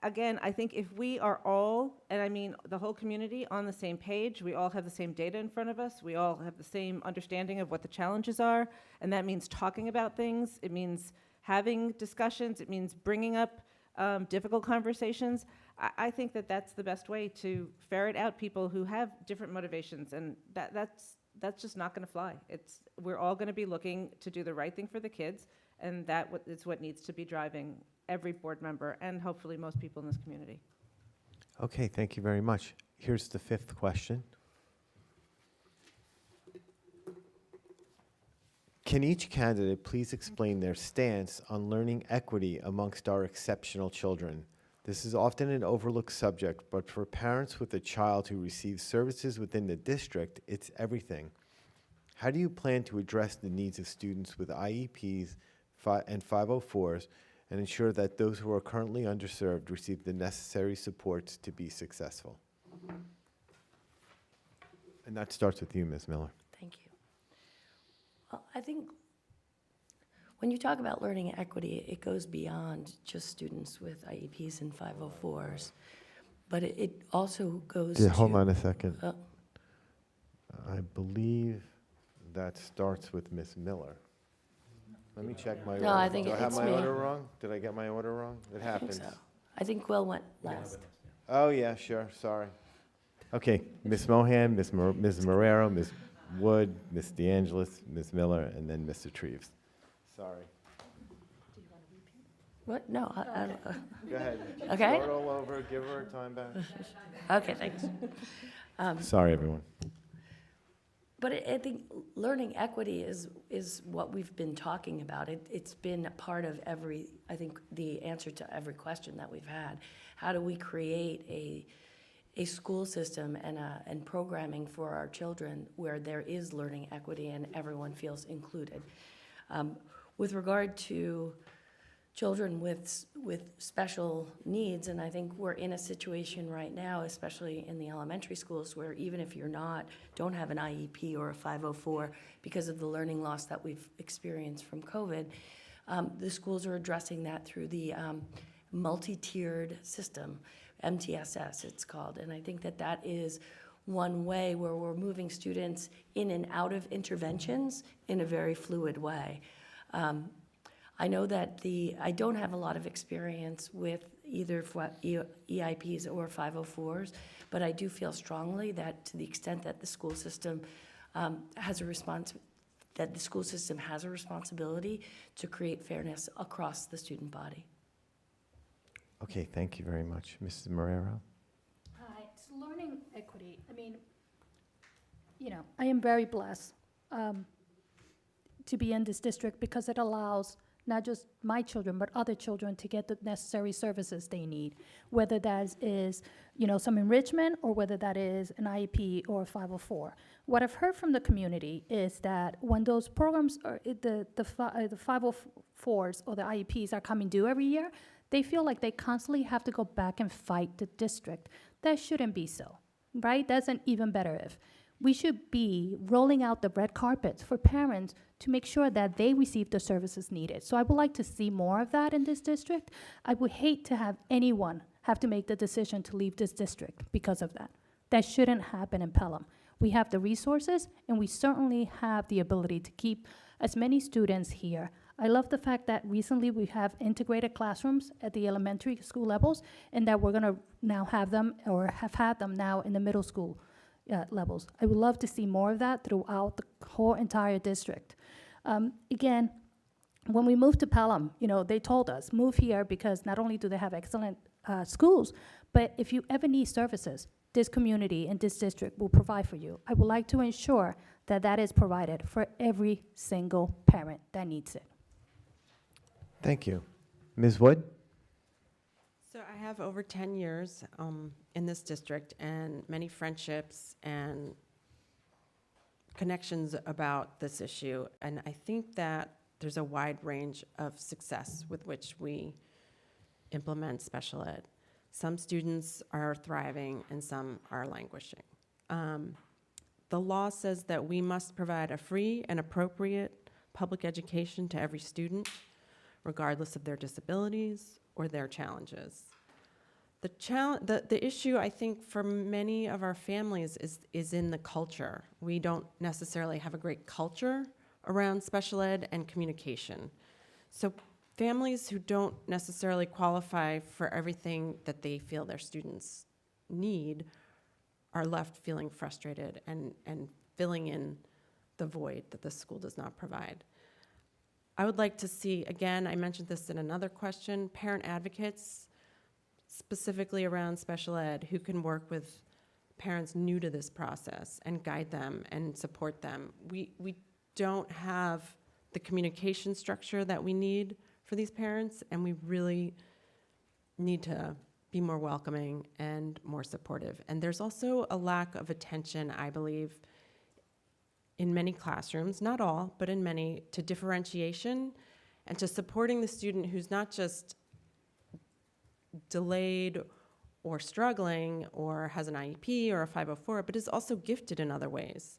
again, I think if we are all, and I mean the whole community, on the same page, we all have the same data in front of us, we all have the same understanding of what the challenges are, and that means talking about things, it means having discussions, it means bringing up difficult conversations. I think that that's the best way to ferret out people who have different motivations, and that's just not going to fly. We're all going to be looking to do the right thing for the kids, and that is what needs to be driving every board member and hopefully most people in this community. Okay, thank you very much. Here's the fifth question. Can each candidate please explain their stance on learning equity amongst our exceptional children? This is often an overlooked subject, but for parents with a child who receives services within the district, it's everything. How do you plan to address the needs of students with IEPs and 504s and ensure that those who are currently underserved receive the necessary supports to be successful? And that starts with you, Ms. Miller. Thank you. Well, I think when you talk about learning equity, it goes beyond just students with IEPs and 504s, but it also goes to... Hold on a second. I believe that starts with Ms. Miller. Let me check my order. No, I think Do I have it's my me. order wrong? Did I get my order wrong? It happens. So I think Will went last. Oh, yeah, sure, sorry. Okay, Ms. Mohan, Ms. Marrero, Ms. Wood, Ms. DeAngelis, Ms. Miller, and then Mr. Treves. Sorry. What? No, I don't. Go ahead. Okay. Start all over, give her her time back. Okay, thanks. Sorry, everyone. But I think learning equity is what we've been talking about. It's been a part of I think the answer to every question that we've had. How do we create a school system and programming for our children where there is learning equity and everyone feels included? With regard to children with special needs, and I think we're in a situation right now, especially in the elementary schools, where even if don't have an IEP or a 504 because of the learning loss that we've experienced from COVID, the schools are addressing that through the multi-tiered system, MTSS it's called, and I think that is one way where we're moving students in and out of interventions in a very fluid way. I know that I don't have a lot of experience with either EIPs or 504s, but I do feel strongly that to the extent that the school system has a responsibility to create fairness across the student body. Okay, thank you very much. Mrs. Marrero? Hi, it's learning equity. I mean, I am very blessed to be in this district because it allows not just my children, but other children to get the necessary services they need, whether that is, some enrichment or whether that is an IEP or a 504. What I've heard from the community is that when those programs are, the 504s or the IEPs are coming due every year, they feel like they constantly have to go back and fight the district. That shouldn't be so, right? That's an even better if. We should be rolling out the red carpets for parents to make sure that they receive the services needed. So I would like to see more of that in this district. I would hate to have anyone have to make the decision to leave this district because of that. That shouldn't happen in Pelham. We have the resources, and we certainly have the ability to keep as many students here. I love the fact that recently we have integrated classrooms at the elementary school levels, and that we're gonna now have them, or have had them now in the middle school levels. I would love to see more of that throughout the whole entire district. Again, when we moved to Pelham, they told us, move here because not only do they have excellent schools, but if you ever need services, this community and this district will provide for you. I would like to ensure that that is provided for every single parent that needs it. Thank you. Ms. Wood? So I have over 10 years in this district and many friendships and connections about this issue. And I think that there's a wide range of success with which we implement special ed. Some students are thriving and some are languishing. The law says that we must provide a free and appropriate public education to every student, regardless of their disabilities or their challenges. The issue, I think, for many of our families is in the culture. We don't necessarily have a great culture around special ed and communication. So families who don't necessarily qualify for everything that they feel their students need are left feeling frustrated and filling in the void that the school does not provide. I would like to see, again, I mentioned this in another question, parent advocates, specifically around special ed, who can work with parents new to this process and guide them and support them. We don't have the communication structure that we need for these parents, and we really need to be more welcoming and more supportive. And there's also a lack of attention, I believe, in many classrooms, not all, but in many, to differentiation and to supporting the student who's not just delayed or struggling or has an IEP or a 504, but is also gifted in other ways.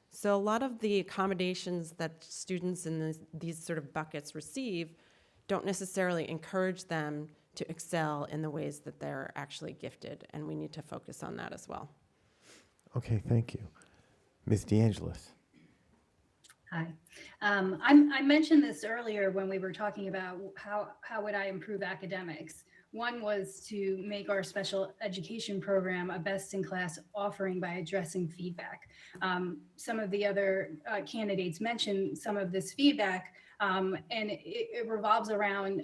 So a lot of the accommodations that students in these sort of buckets receive don't necessarily encourage them to excel in the ways that they're actually gifted, and we need to focus on that as well. Okay, thank you. Ms. DeAngelis? Hi. I mentioned this earlier when we were talking about how would I improve academics. One was to make our special education program a best-in-class offering by addressing feedback. Some of the other candidates mentioned some of this feedback, and it revolves around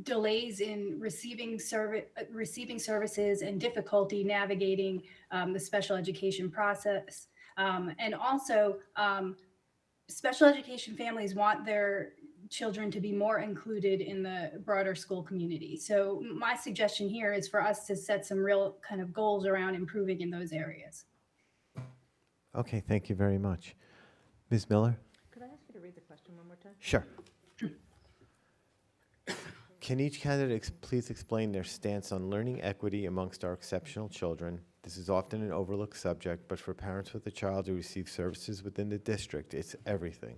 delays in receiving services and difficulty navigating the special education process. And also, special education families want their children to be more included in the broader school community. So my suggestion here is for us to set some real kind of goals around improving in those areas. Okay, thank you very much. Ms. Miller? Could I ask you to read the question one more time? Sure. Can each candidate please explain their stance on learning equity amongst our exceptional children? This is often an overlooked subject, but for parents with a child who receives services within the district, it's everything.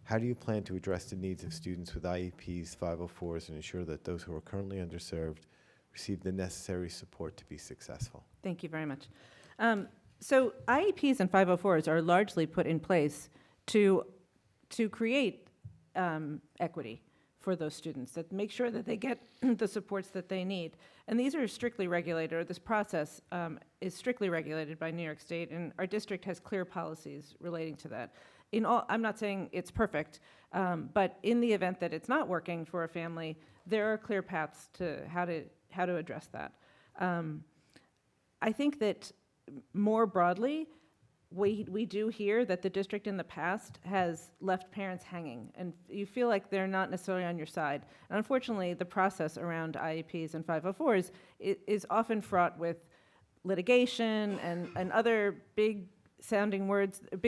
How do you plan to address the needs of students with IEPs, 504s, and ensure that those who are currently underserved receive the necessary support to be successful? Thank you very much. So IEPs and 504s are largely put in place to create equity for those students, that make sure that they get the supports that they need. And these are strictly regulated, or this process is strictly regulated by New York State, and our district has clear policies relating to that. I'm not saying it's perfect, but in the event that it's not working for a family, there are clear paths to how to address that. I think that more broadly, we do hear that the district in the past has left parents hanging, and you feel like they're not necessarily on your side. And unfortunately, the process around IEPs and 504s is often fraught with litigation and other big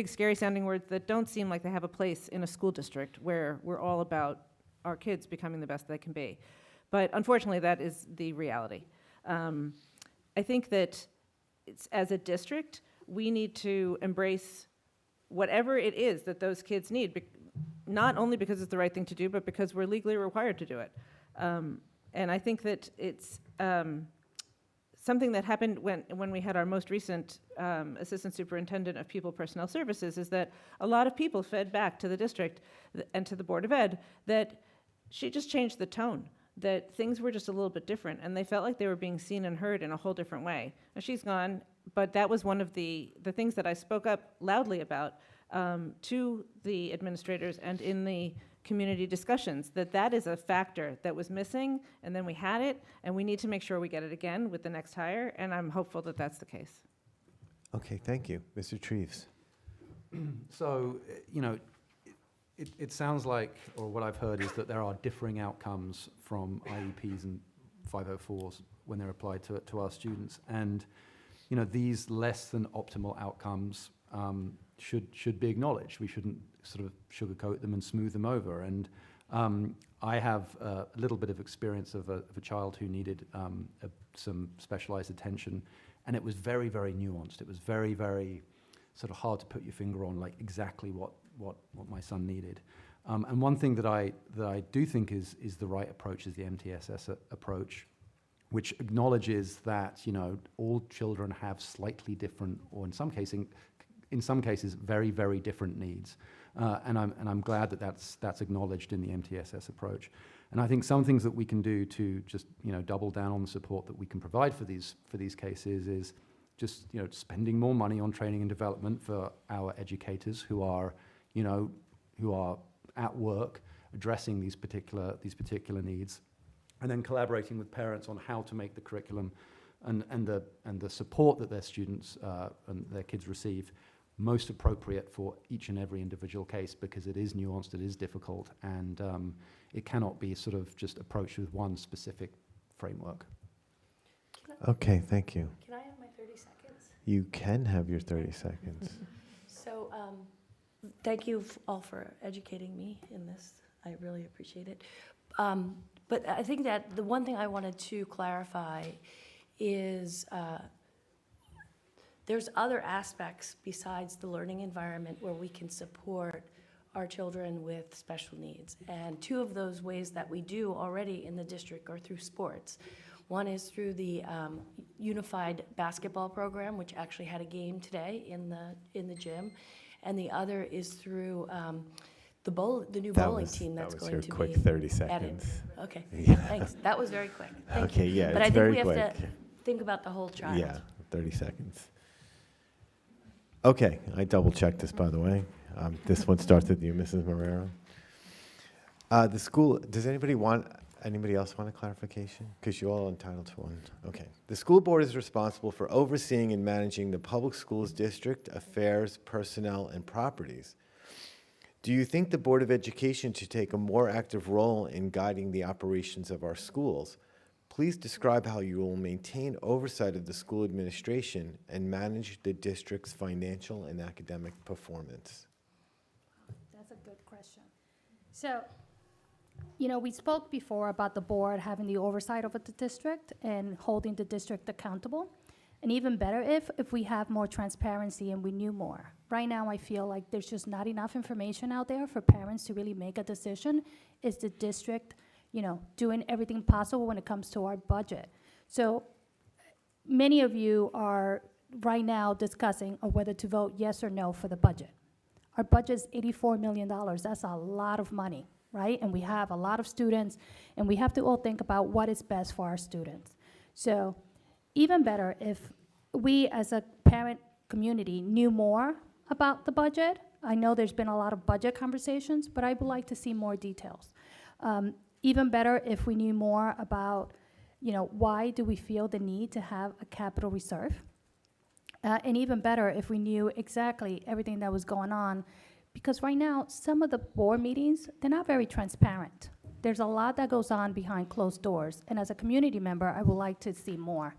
scary sounding words that don't seem like they have a place in a school district where we're all about our kids becoming the best they can be. But unfortunately, that is the reality. I think that as a district, we need to embrace whatever it is that those kids need, not only because it's the right thing to do, but because we're legally required to do it. And I think that it's something that happened when we had our most recent Assistant Superintendent of People Personnel Services, is that a lot of people fed back to the district and to the Board of Ed that she just changed the tone, that things were just a little bit different, and they felt like they were being seen and heard in a whole different way. Now, she's gone, but that was one of the things that I spoke up loudly about to the administrators and in the community discussions, that is a factor that was missing, and then we had it, and we need to make sure we get it again with the next hire, and I'm hopeful that that's the case. Okay, thank you. Mr. Treves. So, it sounds like, or what I've heard is that there are differing outcomes from IEPs and 504s when they're applied to our students. And, these less than optimal outcomes should be acknowledged. We shouldn't sort of sugarcoat them and smooth them over. And I have a little bit of experience of a child who needed some specialized attention, and it was very, very nuanced. It was very, very sort of hard to put your finger on, like exactly what my son needed. And one thing that I do think is the right approach is the MTSS approach, which acknowledges that all children have slightly different, or in some cases very, very different needs. And I'm glad that that's acknowledged in the MTSS approach. And I think some things that we can do to just double down on the support that we can provide for these cases is just spending more money on training and development for our educators who are at work addressing these particular needs, and then collaborating with parents on how to make the curriculum and the support that their students and their kids receive most appropriate for each and every individual case, because it is nuanced, it is difficult, and it cannot be sort of just approached with one specific framework. Okay, thank you. Can I have my 30 seconds? You can have your 30 seconds. So thank you all for educating me in this. I really appreciate it. But I think that the one thing I wanted to clarify is there's other aspects besides the learning environment where we can support our children with special needs. And two of those ways that we do already in the district are through sports. One is through the unified basketball program, which actually had a game today in the gym, and the other is through the new bowling team that's going to be That was your quick 30 seconds. added. Okay, Yeah. thanks. That was very quick. Thank Okay, you. yeah, But it's I think very we have quick. to think about the whole child. Yeah, 30 seconds. Okay, I double-checked this, by the way. This one starts with you, Mrs. Marrero. The school, does anybody else want a clarification? Because you're all entitled to one. Okay. The school board is responsible for overseeing and managing the public schools district affairs, personnel, and properties. Do you think the Board of Education should take a more active role in guiding the operations of our schools? Please describe how you will maintain oversight of the school administration and manage the district's financial and academic performance. That's a good question. So, we spoke before about the board having the oversight over the district and holding the district accountable. And even better if we have more transparency and we knew more. Right now, I feel like there's just not enough information out there for parents to really make a decision. Is the district, doing everything possible when it comes to our budget? So many of you are right now discussing on whether to vote yes or no for the budget. Our budget is $84 million. That's a lot of money, right? And we have a lot of students, and we have to all think about what is best for our students. So even better if we as a parent community knew more about the budget. I know there's been a lot of budget conversations, but I would like to see more details. Even better if we knew more about, why do we feel the need to have a capital reserve? And even better if we knew exactly everything that was going on, because right now, some of the board meetings, they're not very transparent. There's a lot that goes on behind closed doors, and as a community member, I would like to see more.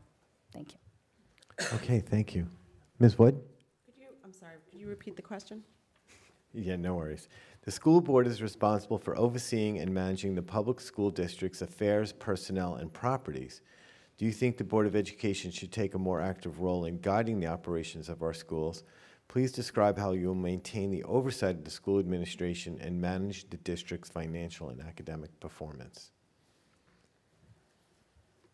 Thank you. Okay, thank you. Ms. Wood? I'm sorry, could you repeat the question? Yeah, no worries. The school board is responsible for overseeing and managing the public school district's affairs, personnel, and properties. Do you think the Board of Education should take a more active role in guiding the operations of our schools? Please describe how you will maintain the oversight of the school administration and manage the district's financial and academic performance.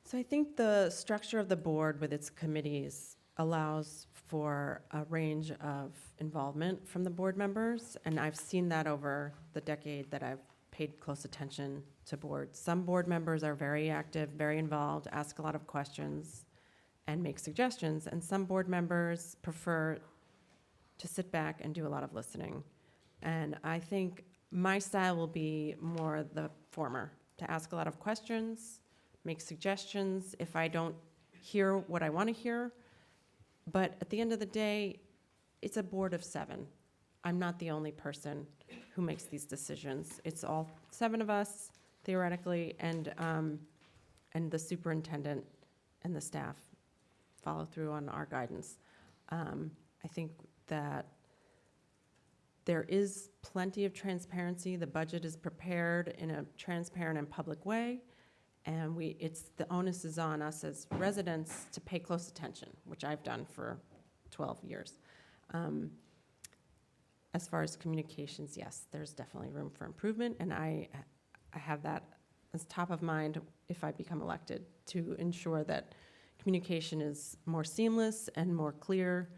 So I think the structure of the board with its committees allows for a range of involvement from the board members, and I've seen that over the decade that I've paid close attention to boards. Some board members are very active, very involved, ask a lot of questions, and make suggestions, and some board members prefer to sit back and do a lot of listening. And I think my style will be more the former, to ask a lot of questions, make suggestions if I don't hear what I want to hear. But at the end of the day, it's a board of 7. I'm not the only person who makes these decisions. It's all 7 of us, theoretically, and the superintendent and the staff follow through on our guidance. I think that there is plenty of transparency. The budget is prepared in a transparent and public way. And the onus is on us as residents to pay close attention, which I've done for 12 years. As far as communications, yes, there's definitely room for improvement, and I have that as top of mind if I become elected, to ensure that communication is more seamless and more clear.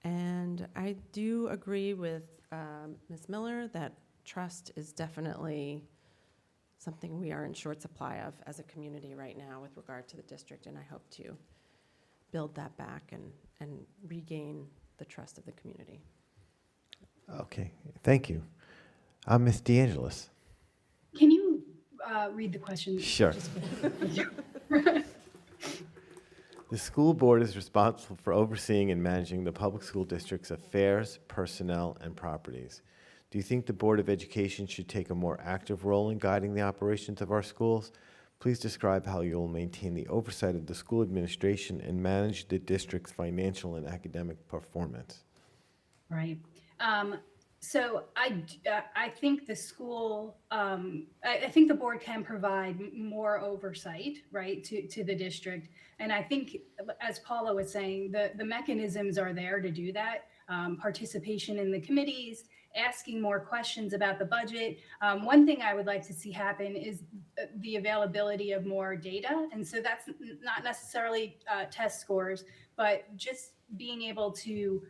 And I do agree with Ms. Miller that trust is definitely something we are in short supply of as a community right now with regard to the district, and I hope to build that back and regain the trust of the community. Okay, thank you. Ms. DeAngelis. Can you read the question? Sure. The school board is responsible for overseeing and managing the public school district's affairs, personnel, and properties. Do you think the Board of Education should take a more active role in guiding the operations of our schools? Please describe how you will maintain the oversight of the school administration and manage the district's financial and academic performance. Right. So I think the school, I think the board can provide more oversight, right, to the district. And I think, as Paula was saying, the mechanisms are there to do that. Participation in the committees, asking more questions about the budget. One thing I would like to see happen is the availability of more data. And so that's not necessarily test scores, but just being able to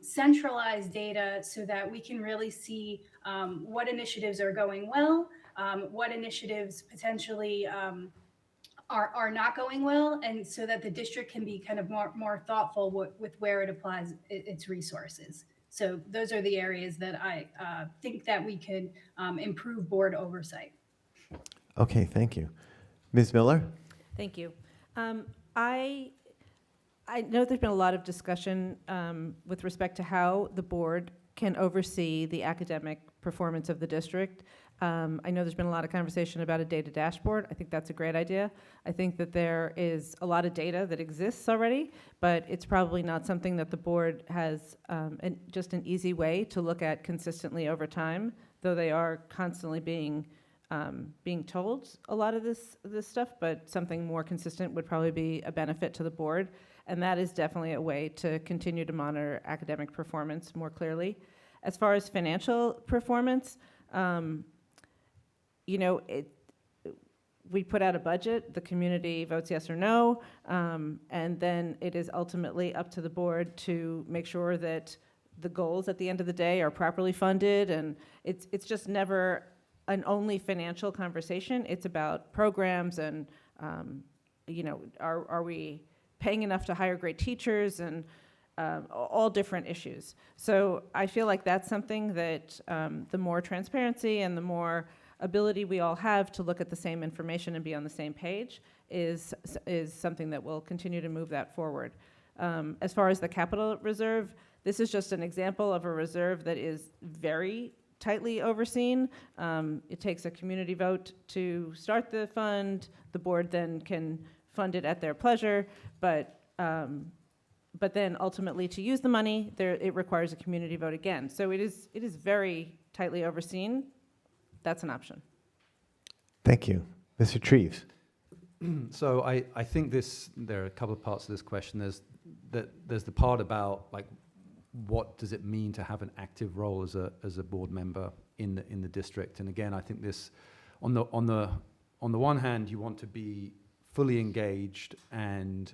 centralize data so that we can really see what initiatives are going well, what initiatives potentially are not going well, and so that the district can be kind of more thoughtful with where it applies its resources. So those are the areas that I think that we could improve board oversight. Okay, thank you. Ms. Miller? Thank you. I know there's been a lot of discussion with respect to how the board can oversee the academic performance of the district. I know there's been a lot of conversation about a data dashboard. I think that's a great idea. I think that there is a lot of data that exists already, but it's probably not something that the board has just an easy way to look at consistently over time, though they are constantly being told a lot of this stuff, but something more consistent would probably be a benefit to the board. And that is definitely a way to continue to monitor academic performance more clearly. As far as financial performance, we put out a budget, the community votes yes or no, and then it is ultimately up to the board to make sure that the goals at the end of the day are properly funded, and it's just never an only financial conversation. It's about programs and, are we paying enough to hire great teachers, and all different issues. So I feel like that's something that the more transparency and the more ability we all have to look at the same information and be on the same page is something that will continue to move that forward. As far as the capital reserve, this is just an example of a reserve that is very tightly overseen. It takes a community vote to start the fund. The board then can fund it at their pleasure, but then ultimately to use the money, it requires a community vote again. So it is very tightly overseen. That's an option. Thank you. Mr. Treves. So I think there are a couple of parts to this question. There's the part about like, what does it mean to have an active role as a board member in the district? And again, I think this, on the one hand, you want to be fully engaged and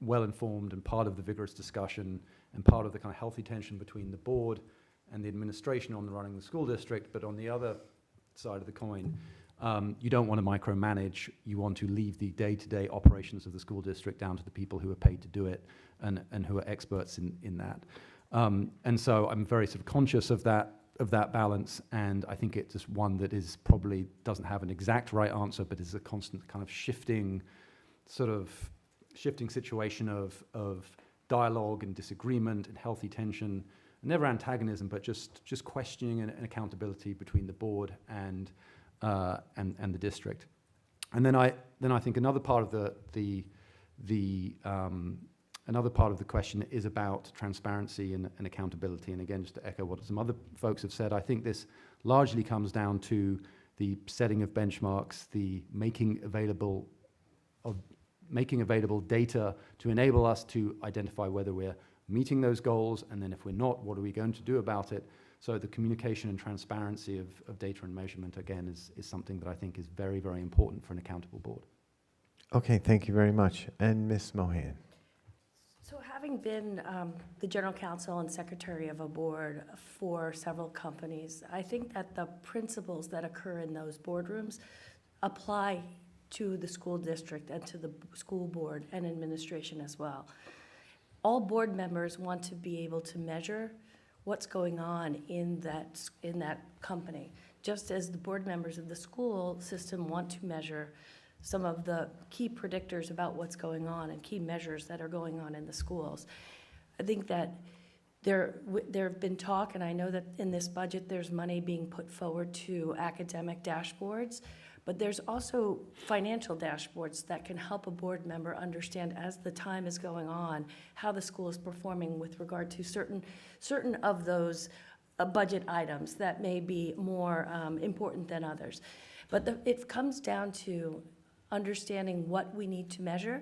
well informed and part of the vigorous discussion and part of the kind of healthy tension between the board and the administration on running the school district. But on the other side of the coin, you don't want to micromanage. You want to leave the day-to-day operations of the school district down to the people who are paid to do it and who are experts in that. And so I'm very sort of conscious of that balance, and I think it's just one that is probably doesn't have an exact right answer, but is a constant kind of shifting situation of dialogue and disagreement and healthy tension, never antagonism, but just questioning and accountability between the board and the district. And then I think another part of another part of the question is about transparency and accountability. And again, just to echo what some other folks have said, I think this largely comes down to the setting of benchmarks, the making available data to enable us to identify whether we're meeting those goals, and then if we're not, what are we going to do about it? So the communication and transparency of data and measurement, again, is something that I think is very, very important for an accountable board. Okay, thank you very much. And Ms. Mohan. So having been the general counsel and secretary of a board for several companies, I think that the principles that occur in those boardrooms apply to the school district and to the school board and administration as well. All board members want to be able to measure what's going on in that company, just as the board members of the school system want to measure some of the key predictors about what's going on and key measures that are going on in the schools. I think that there have been talk, and I know that in this budget there's money being put forward to academic dashboards, but there's also financial dashboards that can help a board member understand, as the time is going on, how the school is performing with regard to certain of those budget items that may be more important than others. But it comes down to understanding what we need to measure,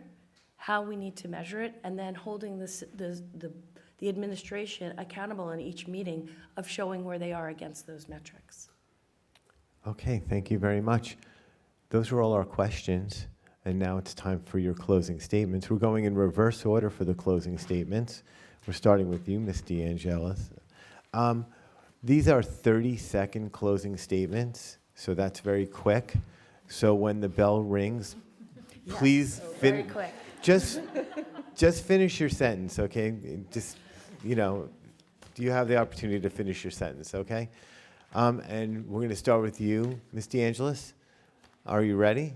how we need to measure it, and then holding the administration accountable in each meeting of showing where they are against those metrics. Okay, thank you very much. Those are all our questions, and now it's time for your closing statements. We're going in reverse order for the closing statements. We're starting with you, Ms. DeAngelis. These are 30-second closing statements, so that's very quick. So when the bell rings, please Very quick. just finish your sentence, okay? Just, you have the opportunity to finish your sentence, okay? And we're going to start with you, Ms. DeAngelis. Are you ready?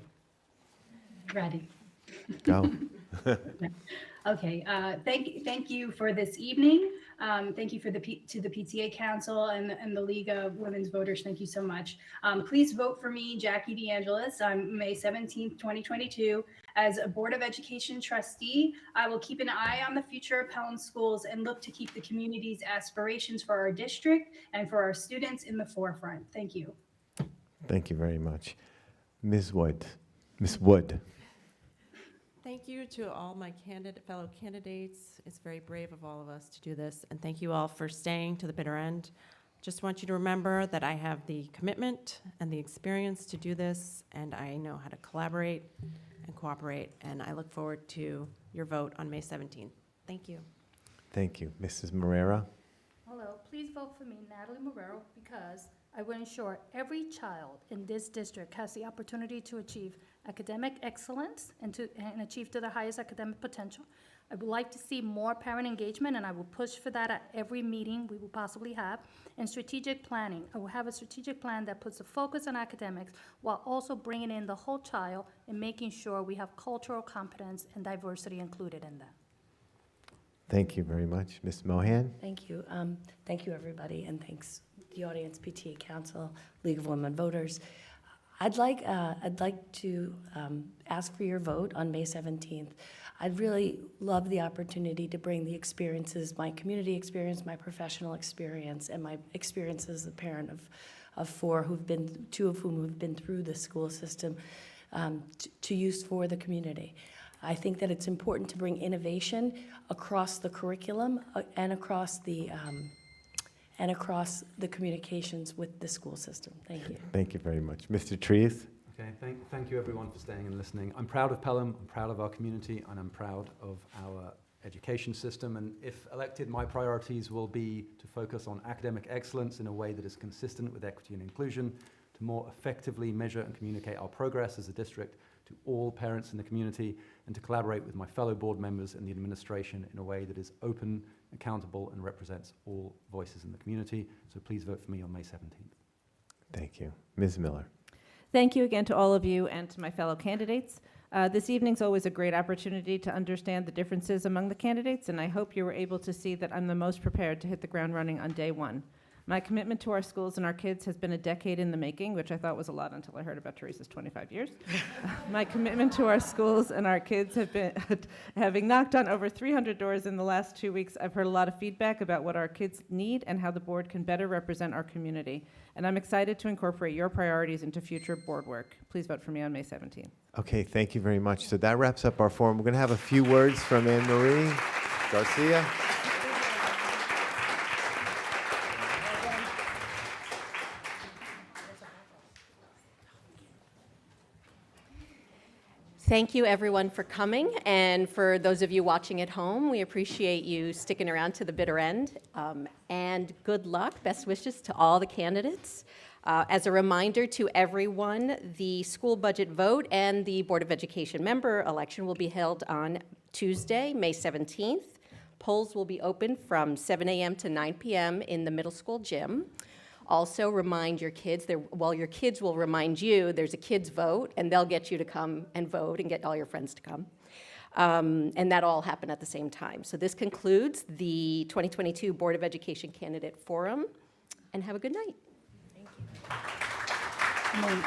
Ready. Go. Okay, thank you for this evening. Thank you to the PTA Council and the League of Women's Voters. Thank you so much. Please vote for me, Jackie DeAngelis, on May 17th, 2022. As a Board of Education trustee, I will keep an eye on the future of Pelham schools and look to keep the community's aspirations for our district and for our students in the forefront. Thank you. Thank you very much. Ms. Wood. Ms. Wood. Thank you to all my fellow candidates. It's very brave of all of us to do this, and thank you all for staying to the bitter end. Just want you to remember that I have the commitment and the experience to do this, and I know how to collaborate and cooperate, and I look forward to your vote on May 17th. Thank you. Thank you. Mrs. Marrero. Hello, please vote for me, Natalie Marrero, because I will ensure every child in this district has the opportunity to achieve academic excellence and achieve to the highest academic potential. I would like to see more parent engagement, and I will push for that at every meeting we will possibly have. And strategic planning. I will have a strategic plan that puts a focus on academics while also bringing in the whole child and making sure we have cultural competence and diversity included in that. Thank you very much. Ms. Mohan? Thank you. Thank you, everybody, and thanks the audience, PTA Council, League of Women Voters. I'd like to ask for your vote on May 17th. I'd really love the opportunity to bring the experiences, my community experience, my professional experience, and my experience as a parent of four, two of whom have been through the school system, to use for the community. I think that it's important to bring innovation across the curriculum and across the communications with the school system. Thank you. Thank you very much. Mr. Trees? Okay, thank you everyone for staying and listening. I'm proud of Pelham, I'm proud of our community, and I'm proud of our education system. And if elected, my priorities will be to focus on academic excellence in a way that is consistent with equity and inclusion, to more effectively measure and communicate our progress as a district to all parents in the community, and to collaborate with my fellow board members and the administration in a way that is open, accountable, and represents all voices in the community. So please vote for me on May 17th. Thank you. Ms. Miller? Thank you again to all of you and to my fellow candidates. This evening's always a great opportunity to understand the differences among the candidates, and I hope you were able to see that I'm the most prepared to hit the ground running on day one. My commitment to our schools and our kids has been a decade in the making, which I thought was a lot until I heard about Theresa's 25 years. My commitment to our schools and our kids have been, having knocked on over 300 doors in the last 2 weeks, I've heard a lot of feedback about what our kids need and how the board can better represent our community. And I'm excited to incorporate your priorities into future board work. Please vote for me on May 17th. Okay, thank you very much. So that wraps up our forum. We're going to have a few words from Anne Marie Garcia. Thank you, everyone, for coming. And for those of you watching at home, we appreciate you sticking around to the bitter end. And good luck. Best wishes to all the candidates. As a reminder to everyone, the school budget vote and the Board of Education member election will be held on Tuesday, May 17th. Polls will be open from 7 a.m. to 9 p.m. in the middle school gym. Also remind your kids, your kids will remind you, there's a kids vote, and they'll get you to come and vote and get all your friends to come. And that all happen at the same time. So this concludes the 2022 Board of Education Candidate Forum, and have a good night. Thank you.